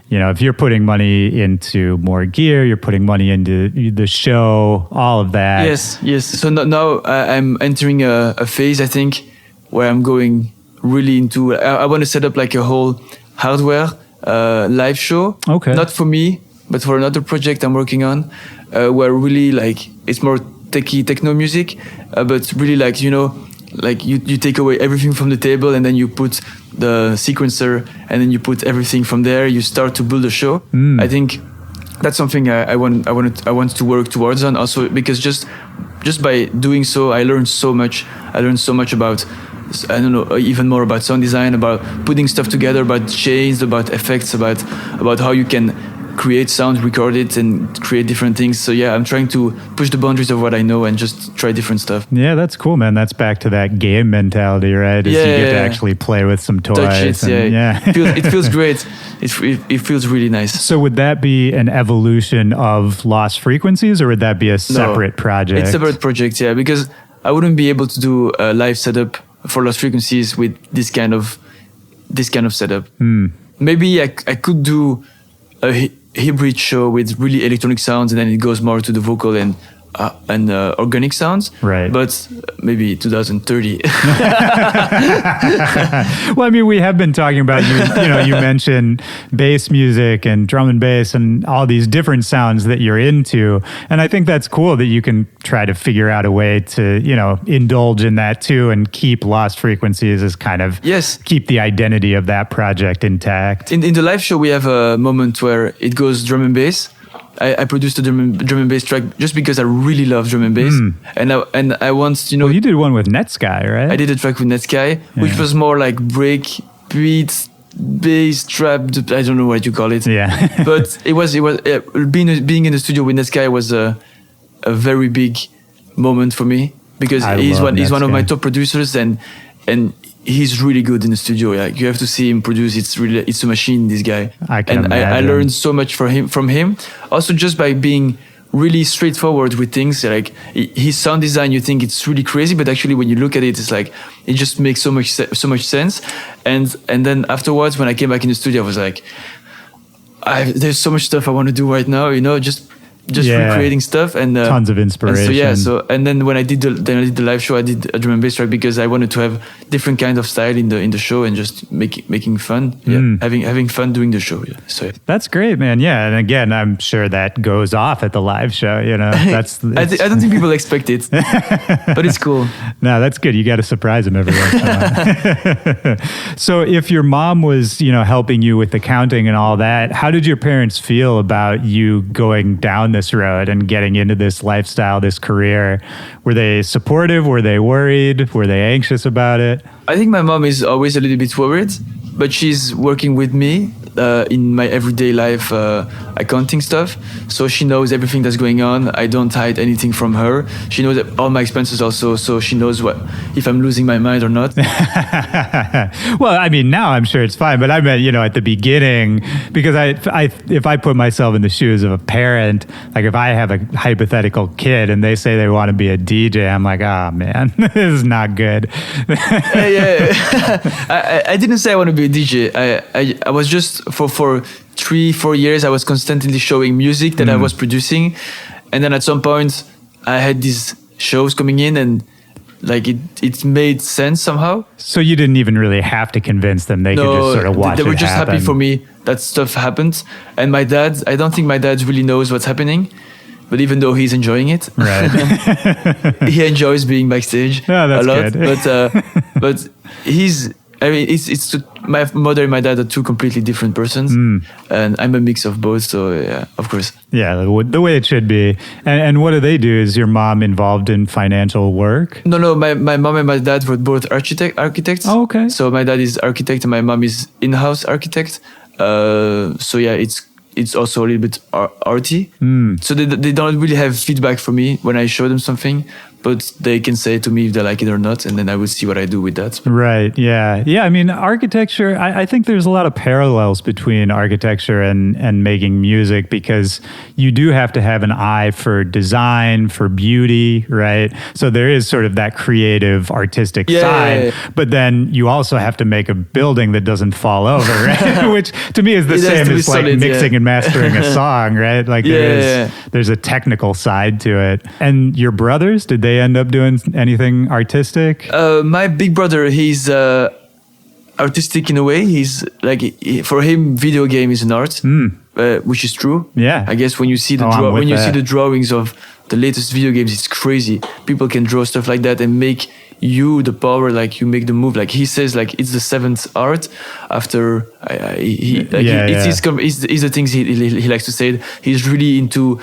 If you're putting money into more gear, you're putting money into the show, all of that. Yes. So now I'm entering a phase, I think, where I'm going really into. I want to set up like a whole hardware live show. Okay. Not for me, but for another project I'm working on, where really like it's more techno music, but really like like you take away everything from the table, and then you put the sequencer, and then you put everything from there. You start to build a show. I think that's something I want to work towards on also, because just by doing so, I learned so much. I learned so much about, I don't know, even more about sound design, about putting stuff together, about chains, about effects, about how you can create sound, record it, and create different things. So yeah, I'm trying to push the boundaries of what I know and just try different stuff. Yeah, that's cool, man. That's back to that game mentality, right? You get to actually play with some toys. Touch it, it feels great. It feels really nice. So would that be an evolution of Lost Frequencies, or would that be a separate project? It's a separate project, yeah, because I wouldn't be able to do a live setup for Lost Frequencies with this kind of setup. Maybe I could do a hybrid show with really electronic sounds, and then it goes more to the vocal and organic sounds. Right. But maybe 2030. Well, I mean, we have been talking about you mentioned bass music and drum and bass and all these different sounds that you're into. And I think that's cool that you can try to figure out a way to, indulge in that too and keep Lost Frequencies as kind of keep the identity of that project intact. In the live show, we have a moment where it goes drum and bass. I produced a drum and bass track just because I really love drum and bass, and I once Well, you did one with Netsky, right? I did a track with Netsky, which was more like break beats, bass trap. I don't know what you call it. Yeah. But it was being in the studio with Netsky was a very big moment for me because he's one of my top producers and he's really good in the studio. Like you have to see him produce. It's a machine. This guy. I learned so much from him. Also, just by being really straightforward with things. Like his sound design, you think it's really crazy, but actually when you look at it, it's like it just makes so much sense. And then afterwards, when I came back in the studio, I was like, there's so much stuff I want to do right now. Just recreating stuff and tons of inspiration. And then when I did the live show, I did a drum and bass track because I wanted to have different kind of style in the show and just making fun, having fun doing the show. Yeah. So that's great, man. Yeah, and again, I'm sure that goes off at the live show. That's I don't think people expect it, but it's cool. No, that's good. You got to surprise them every once in a while. So, if your mom was, helping you with the counting and all that, how did your parents feel about you going down this road and getting into this lifestyle, this career? Were they supportive? Were they worried? Were they anxious about it? I think my mom is always a little bit worried, but she's working with me in my everyday life accounting stuff. So she knows everything that's going on. I don't hide anything from her. She knows all my expenses also, so she knows if I'm losing my mind or not. Well, I mean, now I'm sure it's fine, but I meant, at the beginning, because if I put myself in the shoes of a parent, like if I have a hypothetical kid and they say they want to be a DJ, I'm like, oh man, this is not good. I didn't say I want to be a DJ. I was just for 3-4 years I was constantly showing music that I was producing, and then at some point I had these shows coming in and like it made sense somehow. So you didn't even really have to convince them. They could just sort of watch it. They were just happen. happy for me that stuff happened. And my dad, I don't think my dad really knows what's happening, but even though he's enjoying it, right? He enjoys being backstage a lot. Good. But it's my mother and my dad are two completely different persons, and I'm a mix of both. So yeah, of course. Yeah, the way it should be. And what do they do? Is your mom involved in financial work? No. My mom and my dad were both architects. Oh, okay. So my dad is architect and my mom is in-house architect. So yeah, it's also a little bit arty. So they don't really have feedback for me when I show them something, but they can say to me if they like it or not, and then I will see what I do with that. Right, yeah. I mean, architecture, I think there's a lot of parallels between architecture and making music, because you do have to have an eye for design, for beauty, right? So there is sort of that creative, artistic side, but then you also have to make a building that doesn't fall over, right? Which to me is the same as like solid, mixing and mastering a song, right? Like there's a technical side to it. And your brothers, did they end up doing anything artistic? My big brother, he's artistic in a way. He's like, for him, video game is an art, which is true. Yeah, I guess when you see the drawings of the latest video games, it's crazy. People can draw stuff like that and make you the power, like you make the move. Like he says, like it's the seventh art after it's the things he likes to say. He's really into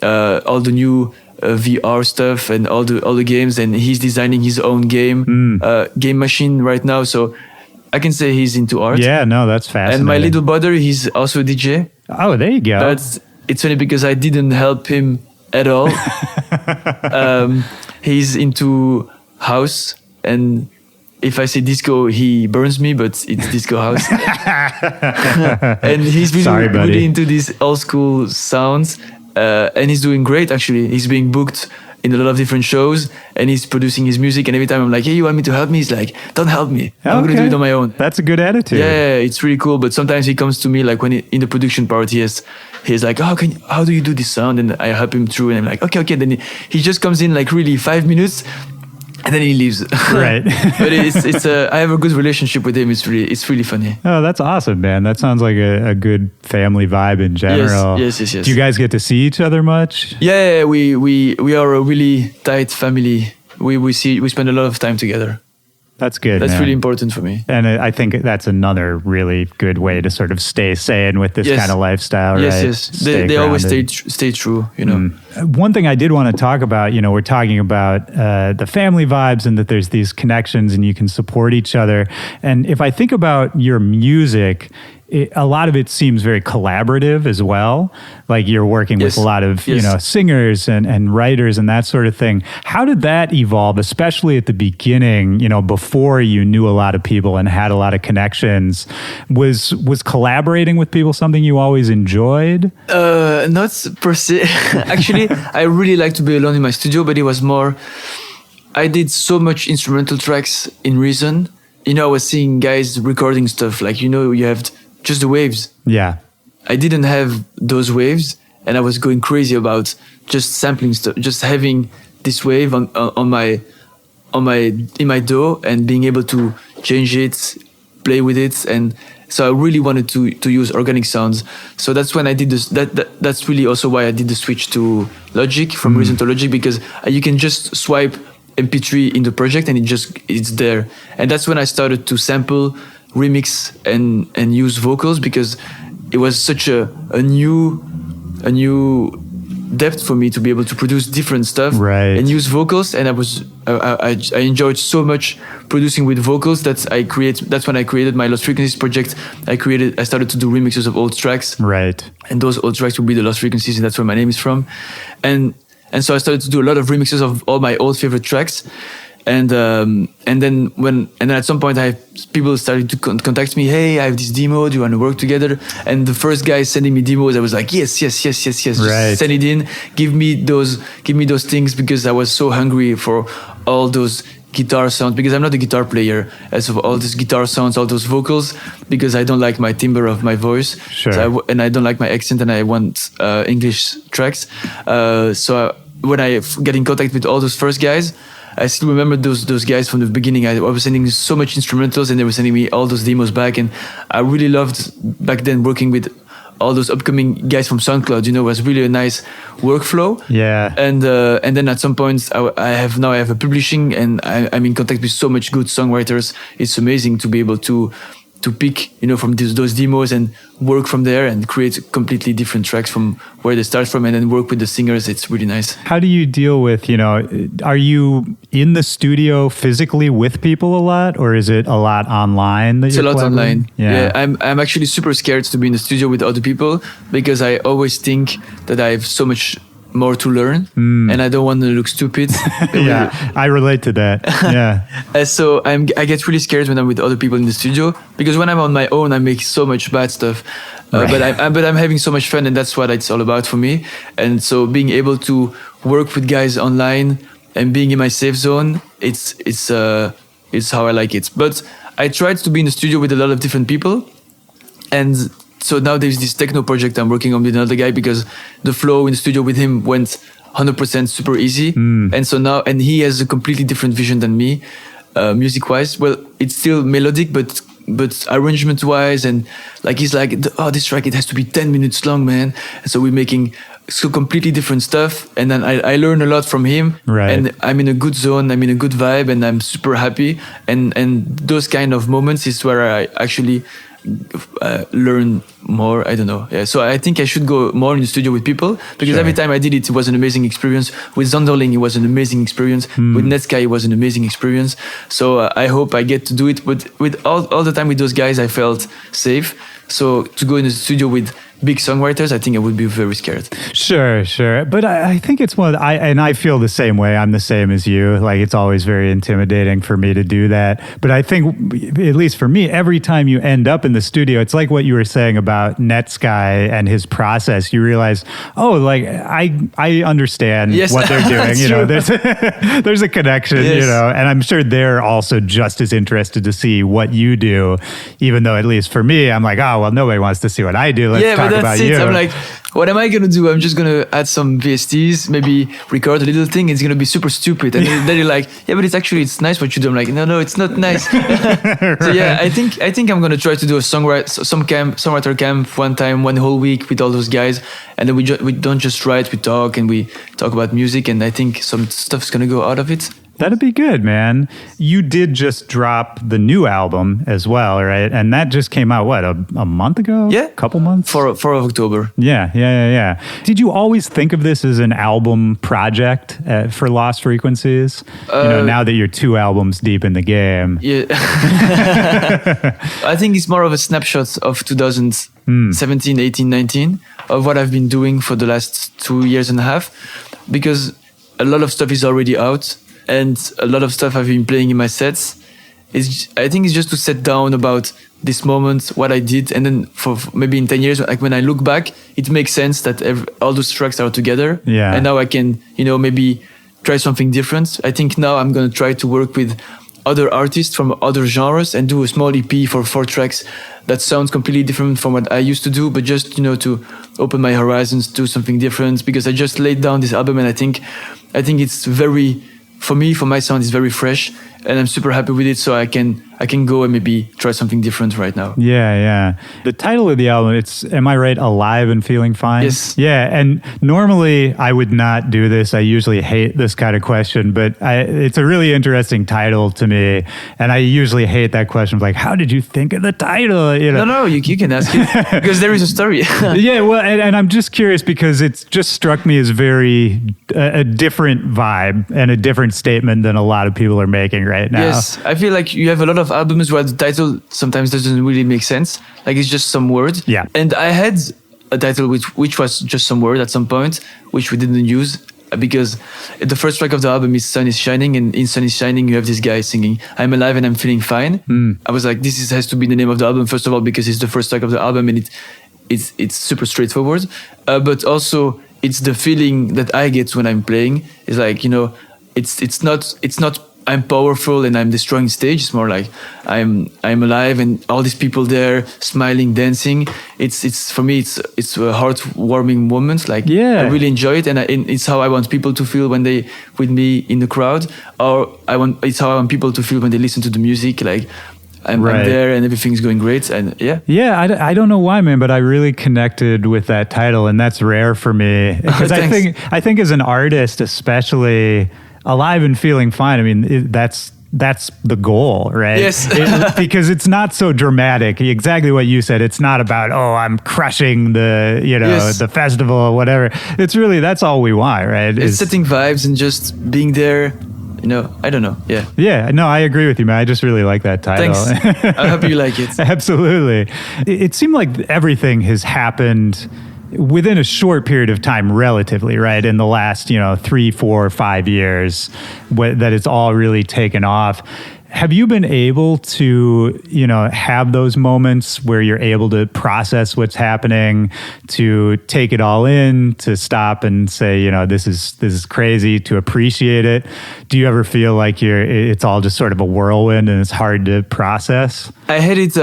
all the new VR stuff and all the games, and he's designing his own game machine right now. So I can say he's into art. Yeah, no, that's fascinating. And my little brother, he's also a DJ. Oh, there you go. But it's funny because I didn't help him at all. He's into house, and if I say disco, he burns me, but it's disco house. And he's really into these old school sounds. And he's doing great, actually. He's being booked in a lot of different shows, and he's producing his music. And every time I'm like, hey, you want me to help me? He's like, don't help me. I'm going to do it on my own. That's a good attitude. Yeah, it's really cool. But sometimes he comes to me, like when in the production part, he has he's like, how do you do this sound? And I help him through, and I'm like, okay. Then he just comes in like really 5 minutes, and then he leaves. Right. But I have a good relationship with him. It's really funny. Oh, that's awesome, man. That sounds like a good family vibe in general. Yes. Do you guys get to see each other much? Yeah, we are a really tight family. We spend a lot of time together. That's good. That's man. really important for me. And I think that's another really good way to sort of stay sane with this Yes. kind of lifestyle, right? Yes. They always stay true, you know. One thing I did want to talk about, we're talking about the family vibes and that there's these connections and you can support each other. And if I think about your music, a lot of it seems very collaborative as well. Like you're working with a lot of, singers and writers and that sort of thing. How did that evolve, especially at the beginning, before you knew a lot of people and had a lot of connections? Was collaborating with people something you always enjoyed? Not per se. Actually, I really like to be alone in my studio, but it was more, I did so much instrumental tracks in Reason. I was seeing guys recording stuff like, you have just the waves. Yeah. I didn't have those waves, and I was going crazy about just sampling stuff, just having this wave in my DAW and being able to change it, play with it, and so I really wanted to use organic sounds. So that's when I did this. That's really also why I did the switch to Logic from Reason to Logic, because you can just swipe MP3 in the project and it's there. And that's when I started to sample, remix and use vocals, because it was such a new depth for me to be able to produce different stuff and use vocals. And I enjoyed so much producing with vocals that's when I created my Lost Frequencies project. I started to do remixes of old tracks, and those old tracks would be the Lost Frequencies, and that's where my name is from. And so I started to do a lot of remixes of all my old favorite tracks. And then at some point people started to contact me. Hey, I have this demo. Do you want to work together? And the first guy sending me demos, I was like, yes. Just send it in. Give me those things, because I was so hungry for all those guitar sounds, because I'm not a guitar player. As of all these guitar sounds, all those vocals, because I don't like my timbre of my voice. Sure. And I don't like my accent, and I want English tracks. When I get in contact with all those first guys, I still remember those guys from the beginning. I was sending so much instrumentals, and they were sending me all those demos back. And I really loved back then working with all those upcoming guys from SoundCloud. It was really a nice workflow. Yeah. And then at some point, I have a publishing, and I'm in contact with so much good songwriters. It's amazing to be able to pick, from those demos and work from there and create completely different tracks from where they start from, and then work with the singers. It's really nice. How do you deal with, are you in the studio physically with people a lot, or is it a lot online? It's a lot online. Yeah. I'm actually super scared to be in the studio with other people, because I always think that I have so much more to learn, and I don't want to look stupid. Yeah, I relate to that. Yeah. So I get really scared when I'm with other people in the studio, because when I'm on my own, I make so much bad stuff. But I'm having so much fun, and that's what it's all about for me. And so being able to work with guys online and being in my safe zone, it's how I like it. But I tried to be in the studio with a lot of different people, and so now there's this techno project I'm working on with another guy, because the flow in the studio with him went 100% super easy. And so now, and he has a completely different vision than me, music-wise. Well, it's still melodic, but arrangement-wise, and like he's like, this track, it has to be 10 minutes long, man. And so we're making so completely different stuff. And then I learn a lot from him. And I'm in a good zone, I'm in a good vibe, and I'm super happy. And those kind of moments is where I actually learn more. I don't know. Yeah. So I think I should go more in the studio with people, because every time I did it, it was an amazing experience. With Zonderling, it was an amazing experience. With Netsky, it was an amazing experience. So I hope I get to do it. But with all the time with those guys, I felt safe. So to go in the studio with big songwriters, I think I would be very scared. Sure. But I think it's I feel the same way. I'm the same as you. Like, it's always very intimidating for me to do that. But I think, at least for me, every time you end up in the studio, it's like what you were saying about Netsky and his process. You realize, I understand what they're doing. There's a connection, and I'm sure they're also just as interested to see what you do, even though, at least for me, I'm like, oh, well, nobody wants to see what I do. Let's talk that's about it. you. I'm like, what am I gonna do? I'm just gonna add some VSTs, maybe record a little thing. It's gonna be super stupid, and then you're like, yeah, but it's nice what you do. I'm like, no, it's not nice. So yeah, I think I'm gonna try to do a songwriter camp one time, one whole week with all those guys, and then we don't just write, we talk, and we talk about music, and I think some stuff's gonna go out of it. That'd be good, man. You did just drop the new album as well, right? And that just came out, what, a month ago? Yeah. Couple months? 4 of October. Yeah. Did you always think of this as an album project for Lost Frequencies? Now that you're 2 albums deep in the game. Yeah. I think it's more of a snapshot of 2017, 18, 19 of what I've been doing for the last 2 years and a half, because a lot of stuff is already out. And a lot of stuff I've been playing in my sets. I think it's just to set down about this moment, what I did, and then for maybe in 10 years, like when I look back, it makes sense that all those tracks are together. Yeah. And now I can, maybe try something different. I think now I'm going to try to work with other artists from other genres and do a small EP for 4 tracks that sounds completely different from what I used to do, but just, to open my horizons, do something different, because I just laid down this album and I think it's very... For me, for my sound, it's very fresh, and I'm super happy with it. So I can go and maybe try something different right now. Yeah. The title of the album, it's, am I right, Alive and Feeling Fine? Yes. Yeah, and normally I would not do this. I usually hate this kind of question, but it's a really interesting title to me, and I usually hate that question. Like, how did you think of the title? No, you can ask it, because there is a story. Yeah, well, and I'm just curious because it's just struck me as very a different vibe and a different statement than a lot of people are making right now. Yes, I feel like you have a lot of albums where the title sometimes doesn't really make sense. Like it's just some word. Yeah. And I had a title which was just some word at some point, which we didn't use because the first track of the album is Sun is Shining, and in Sun is Shining you have this guy singing I'm alive and I'm feeling fine. I was like, has to be the name of the album, first of all, because it's the first track of the album and it's super straightforward. But also it's the feeling that I get when I'm playing. It's like, it's not I'm powerful and I'm destroying stage. It's more like I'm alive and all these people there smiling, dancing. It's for me it's a heartwarming moment. Like, yeah. I really enjoy it, and it's how I want people to feel when they with me in the crowd, or it's how I want people to feel when they listen to the music. Like I'm there and everything's going great, and yeah. I don't know why, man, but I really connected with that title, and that's rare for me because I think as an artist, especially. Alive and Feeling Fine. I mean, that's the goal, right? Yes. Because it's not so dramatic. Exactly what you said. It's not about, I'm crushing the, the festival or whatever. It's really, that's all we want, right? It's setting vibes and just being there. I don't know. Yeah. Yeah. No, I agree with you, man. I just really like that title. Thanks. I hope you like it. Absolutely. It seemed like everything has happened within a short period of time, relatively, right? In the last, 3, 4, 5 years, that it's all really taken off. Have you been able to, have those moments where you're able to process what's happening, to take it all in, to stop and say, this is crazy, to appreciate it? Do you ever feel like it's all just sort of a whirlwind and it's hard to process? I had it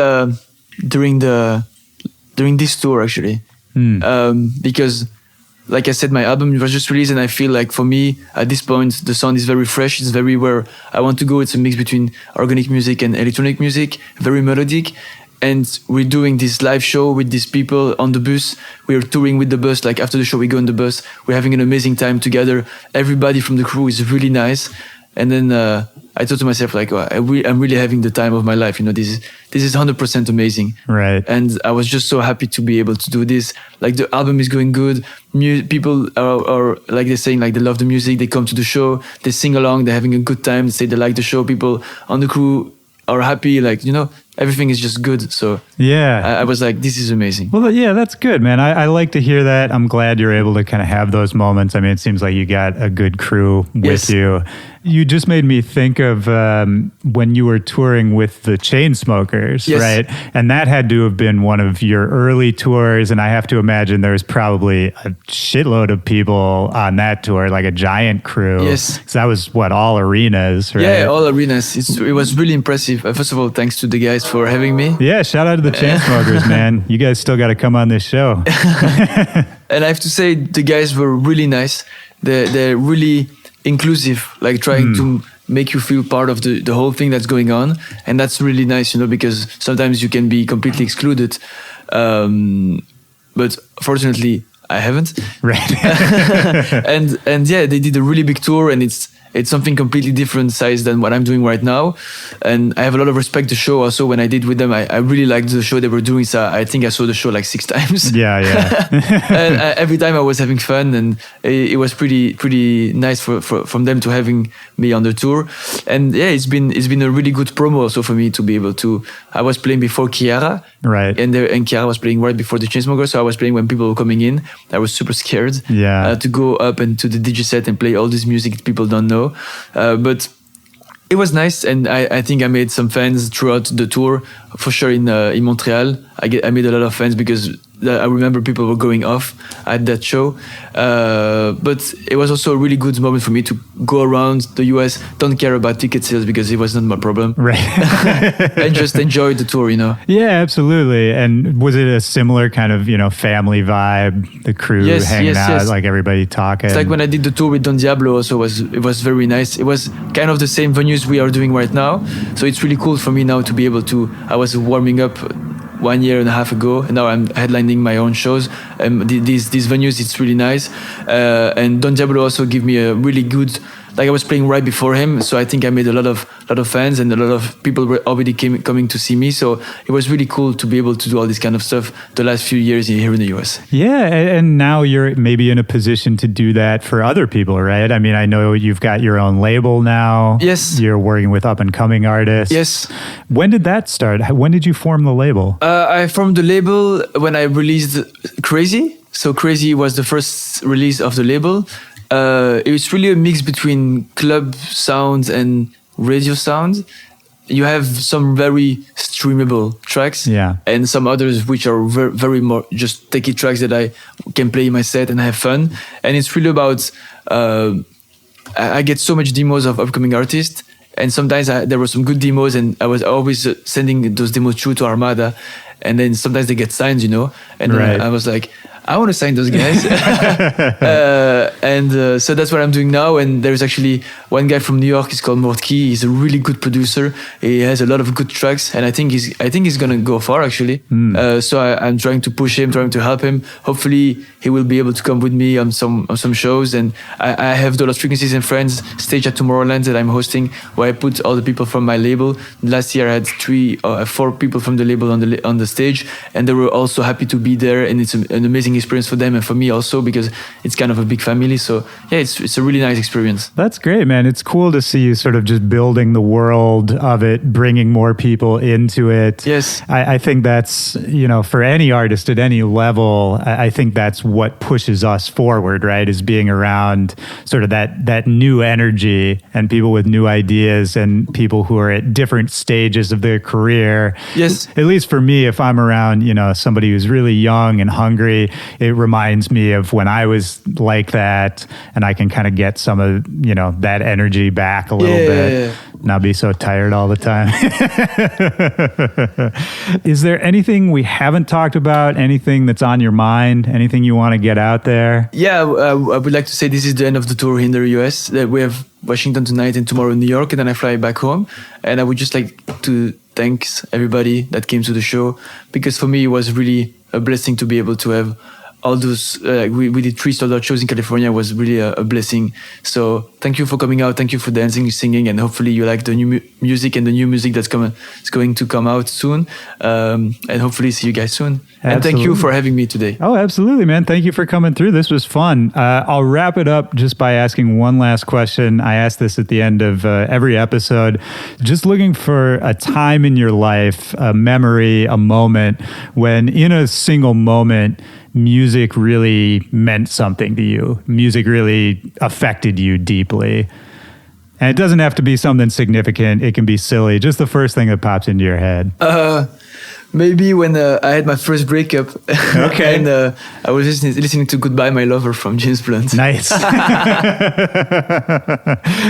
during this tour, actually. Because like I said, my album was just released and I feel like for me at this point the sound is very fresh, it's very where I want to go. It's a mix between organic music and electronic music, very melodic. And we're doing this live show with these people on the bus. We're touring with the bus. Like after the show we go on the bus, we're having an amazing time together. Everybody from the crew is really nice. And then I thought to myself, like, I'm really having the time of my life. This is 100% amazing. Right. And I was just so happy to be able to do this. Like the album is going good. People are like they're saying, like they love the music. They come to the show. They sing along. They're having a good time. They say they like the show. People on the crew are happy. Like, everything is just good. So yeah, I was like, this is amazing. Well, yeah, that's good, man. I like to hear that. I'm glad you're able to kind of have those moments. I mean, it seems like you got a good crew with you. You just made me think of when you were touring with the Chainsmokers, Yes. right? And that had to have been one of your early tours. And I have to imagine there's probably a shitload of people on that tour, like a giant crew. Yes. So that was what, all arenas, right? Yeah, all arenas. It was really impressive. First of all, thanks to the guys for having me. Yeah, shout out to the Chainsmokers, man. You guys still got to come on this show. And I have to say, the guys were really nice. They're really inclusive, like trying to make you feel part of the whole thing that's going on. And that's really nice, because sometimes you can be completely excluded. But fortunately, I haven't. Right. and yeah, they did a really big tour, and it's something completely different size than what I'm doing right now. And I have a lot of respect to the show. Also, when I did with them, I really liked the show they were doing. So I think I saw the show like 6 times. Yeah. And every time I was having fun, and it was pretty nice from them to having me on the tour. And yeah, it's been a really good promo also for me to be able to. I was playing before Kiara, Right. and Kiara was playing right before the Chainsmokers, so I was playing when people were coming in. I was super scared, to go up and to the DJ set and play all this music that people don't know, but it was nice, and I think I made some fans throughout the tour, for sure in Montreal. I made a lot of fans because I remember people were going off at that show. But it was also a really good moment for me to go around the US, don't care about ticket sales because it was not my problem. Right. And just enjoy the tour, Yeah, absolutely. And was it a similar kind of, family vibe, the crew hanging out, like everybody talking? It's like when I did the tour with Don Diablo also, it was very nice. It was kind of the same venues we are doing right now. So it's really cool for me now to be able to, I was warming up 1.5 years ago, and now I'm headlining my own shows. These venues, it's really nice. And Don Diablo also gave me a really good, like I was playing right before him, so I think I made a lot of fans, and a lot of people were already coming to see me. So it was really cool to be able to do all this kind of stuff the last few years here in the US. Yeah, and now you're maybe in a position to do that for other people, right? I mean, I know you've got your own label now. Yes. You're working with up-and-coming artists. Yes. When did that start? When did you form the label? I formed the label when I released Crazy. So Crazy was the first release of the label. It was really a mix between club sounds and radio sounds. You have some very streamable tracks, and some others which are very, very more just techie tracks that I can play in my set and have fun. And it's really about, I get so much demos of upcoming artists, and sometimes there were some good demos, and I was always sending those demos through to Armada, and then sometimes they get signed, and then I was like, I want to sign those guys. So that's what I'm doing now. And there's actually one guy from New York, he's called Netsky. He's a really good producer. He has a lot of good tracks, and I think he's gonna go far actually. So I'm trying to push him, trying to help him. Hopefully he will be able to come with me on some shows. And I have the Lost Frequencies and Friends stage at Tomorrowland that I'm hosting, where I put all the people from my label. Last year I had 3 or 4 people from the label on the stage, and they were also happy to be there. And it's an amazing experience for them and for me also, because it's kind of a big family. So yeah, it's a really nice experience. That's great, man. It's cool to see you sort of just building the world of it, bringing more people into it. Yes. I think that's, for any artist at any level, I think that's what pushes us forward, right? Is being around sort of that new energy and people with new ideas and people who are at different stages of their career. Yes. At least for me, if I'm around, somebody who's really young and hungry, it reminds me of when I was like that, and I can kind of get some of, that energy back a little bit, not be so tired all the time. Is there anything we haven't talked about? Anything that's on your mind? Anything you want to get out there? Yeah, I would like to say this is the end of the tour in the US. That we have Washington tonight and tomorrow in New York, and then I fly back home. And I would just like to thank everybody that came to the show, because for me it was really a blessing to be able to have all those. We did 3 sold-out shows in California. It was really a blessing. So thank you for coming out. Thank you for dancing, singing, and hopefully you like the new music and the new music that's going to come out soon. And hopefully see you guys soon. Absolutely. And thank you for having me today. Oh, absolutely, man. Thank you for coming through. This was fun. I'll wrap it up just by asking one last question. I ask this at the end of every episode. Just looking for a time in your life, a memory, a moment when in a single moment, music really meant something to you. Music really affected you deeply. And it doesn't have to be something significant. It can be silly. Just the first thing that pops into your head. Maybe when I had my first breakup, Okay. and I was listening to "Goodbye, My Lover" from James Blunt. Nice.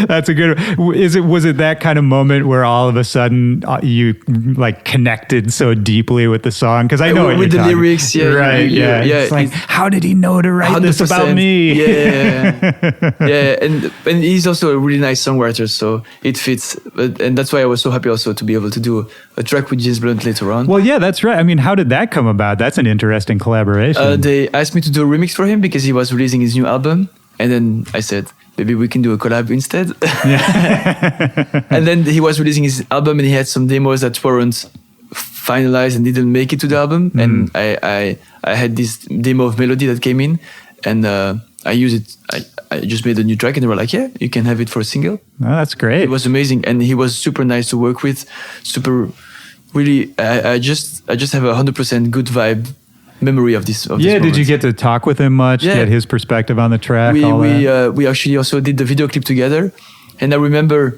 That's a good. Was it that kind of moment where all of a sudden you like connected so deeply with the song? Because I know what with you're the talking. lyrics, yeah, right, yeah. yeah. It's like, how did he know to write this about 100%. me? Yeah, and he's also a really nice songwriter, so it fits. And that's why I was so happy also to be able to do a track with James Blunt later on. Well, yeah, that's right. I mean, how did that come about? That's an interesting collaboration. They asked me to do a remix for him because he was releasing his new album, and then I said, maybe we can do a collab instead. And then he was releasing his album, and he had some demos that weren't finalized and didn't make it to the album. And I had this demo of melody that came in, and I used it. I just made a new track, and they were like, "Yeah, you can have it for a single." Oh, that's great. It was amazing, and he was super nice to work with. Really, I just have 100% good vibe memory of this. Yeah, did you get to talk with him much? Yeah. Get his perspective on the track? We actually also did the video clip together, and I remember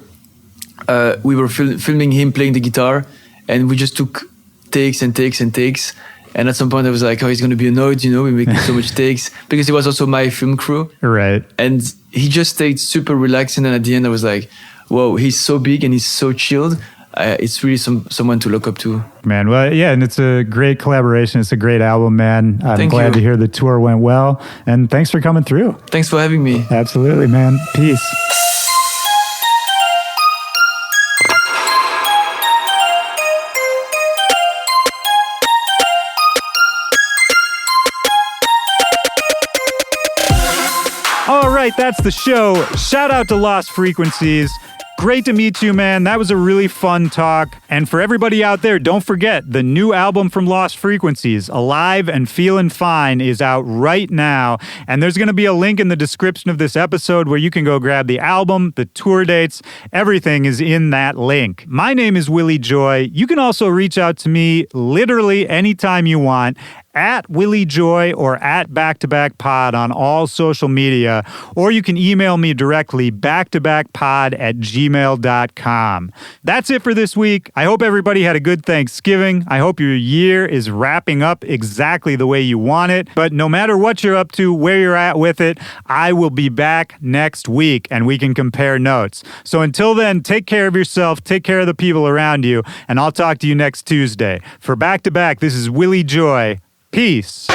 we were filming him playing the guitar, and we just took takes and takes and takes. And at some point, I was like, "Oh, he's going to be annoyed, we're making so much takes," because he was also my film crew, Right. and he just stayed super relaxed. And then at the end, I was like, "Whoa, he's so big and he's so chilled." It's really someone to look up to. Man, well, yeah, and it's a great collaboration. It's a great album, man. I'm Thank glad you. to hear the tour went well, and thanks for coming through. Thanks for having me. Absolutely, man. Peace. All right, that's the show. Shout out to Lost Frequencies. Great to meet you, man. That was a really fun talk. And for everybody out there, don't forget the new album from Lost Frequencies, Alive and Feelin' Fine, is out right now. And there's going to be a link in the description of this episode where you can go grab the album, the tour dates. Everything is in that link. My name is Willy Joy. You can also reach out to me literally anytime you want at Willy Joy or at Back to Back Pod on all social media, or you can email me directly, backtobackpod@gmail.com. That's it for this week. I hope everybody had a good Thanksgiving. I hope your year is wrapping up exactly the way you want it. But no matter what you're up to, where you're at with it, I will be back next week and we can compare notes. So until then, take care of yourself, take care of the people around you, and I'll talk to you next Tuesday. For Back to Back, this is Willy Joy. Peace.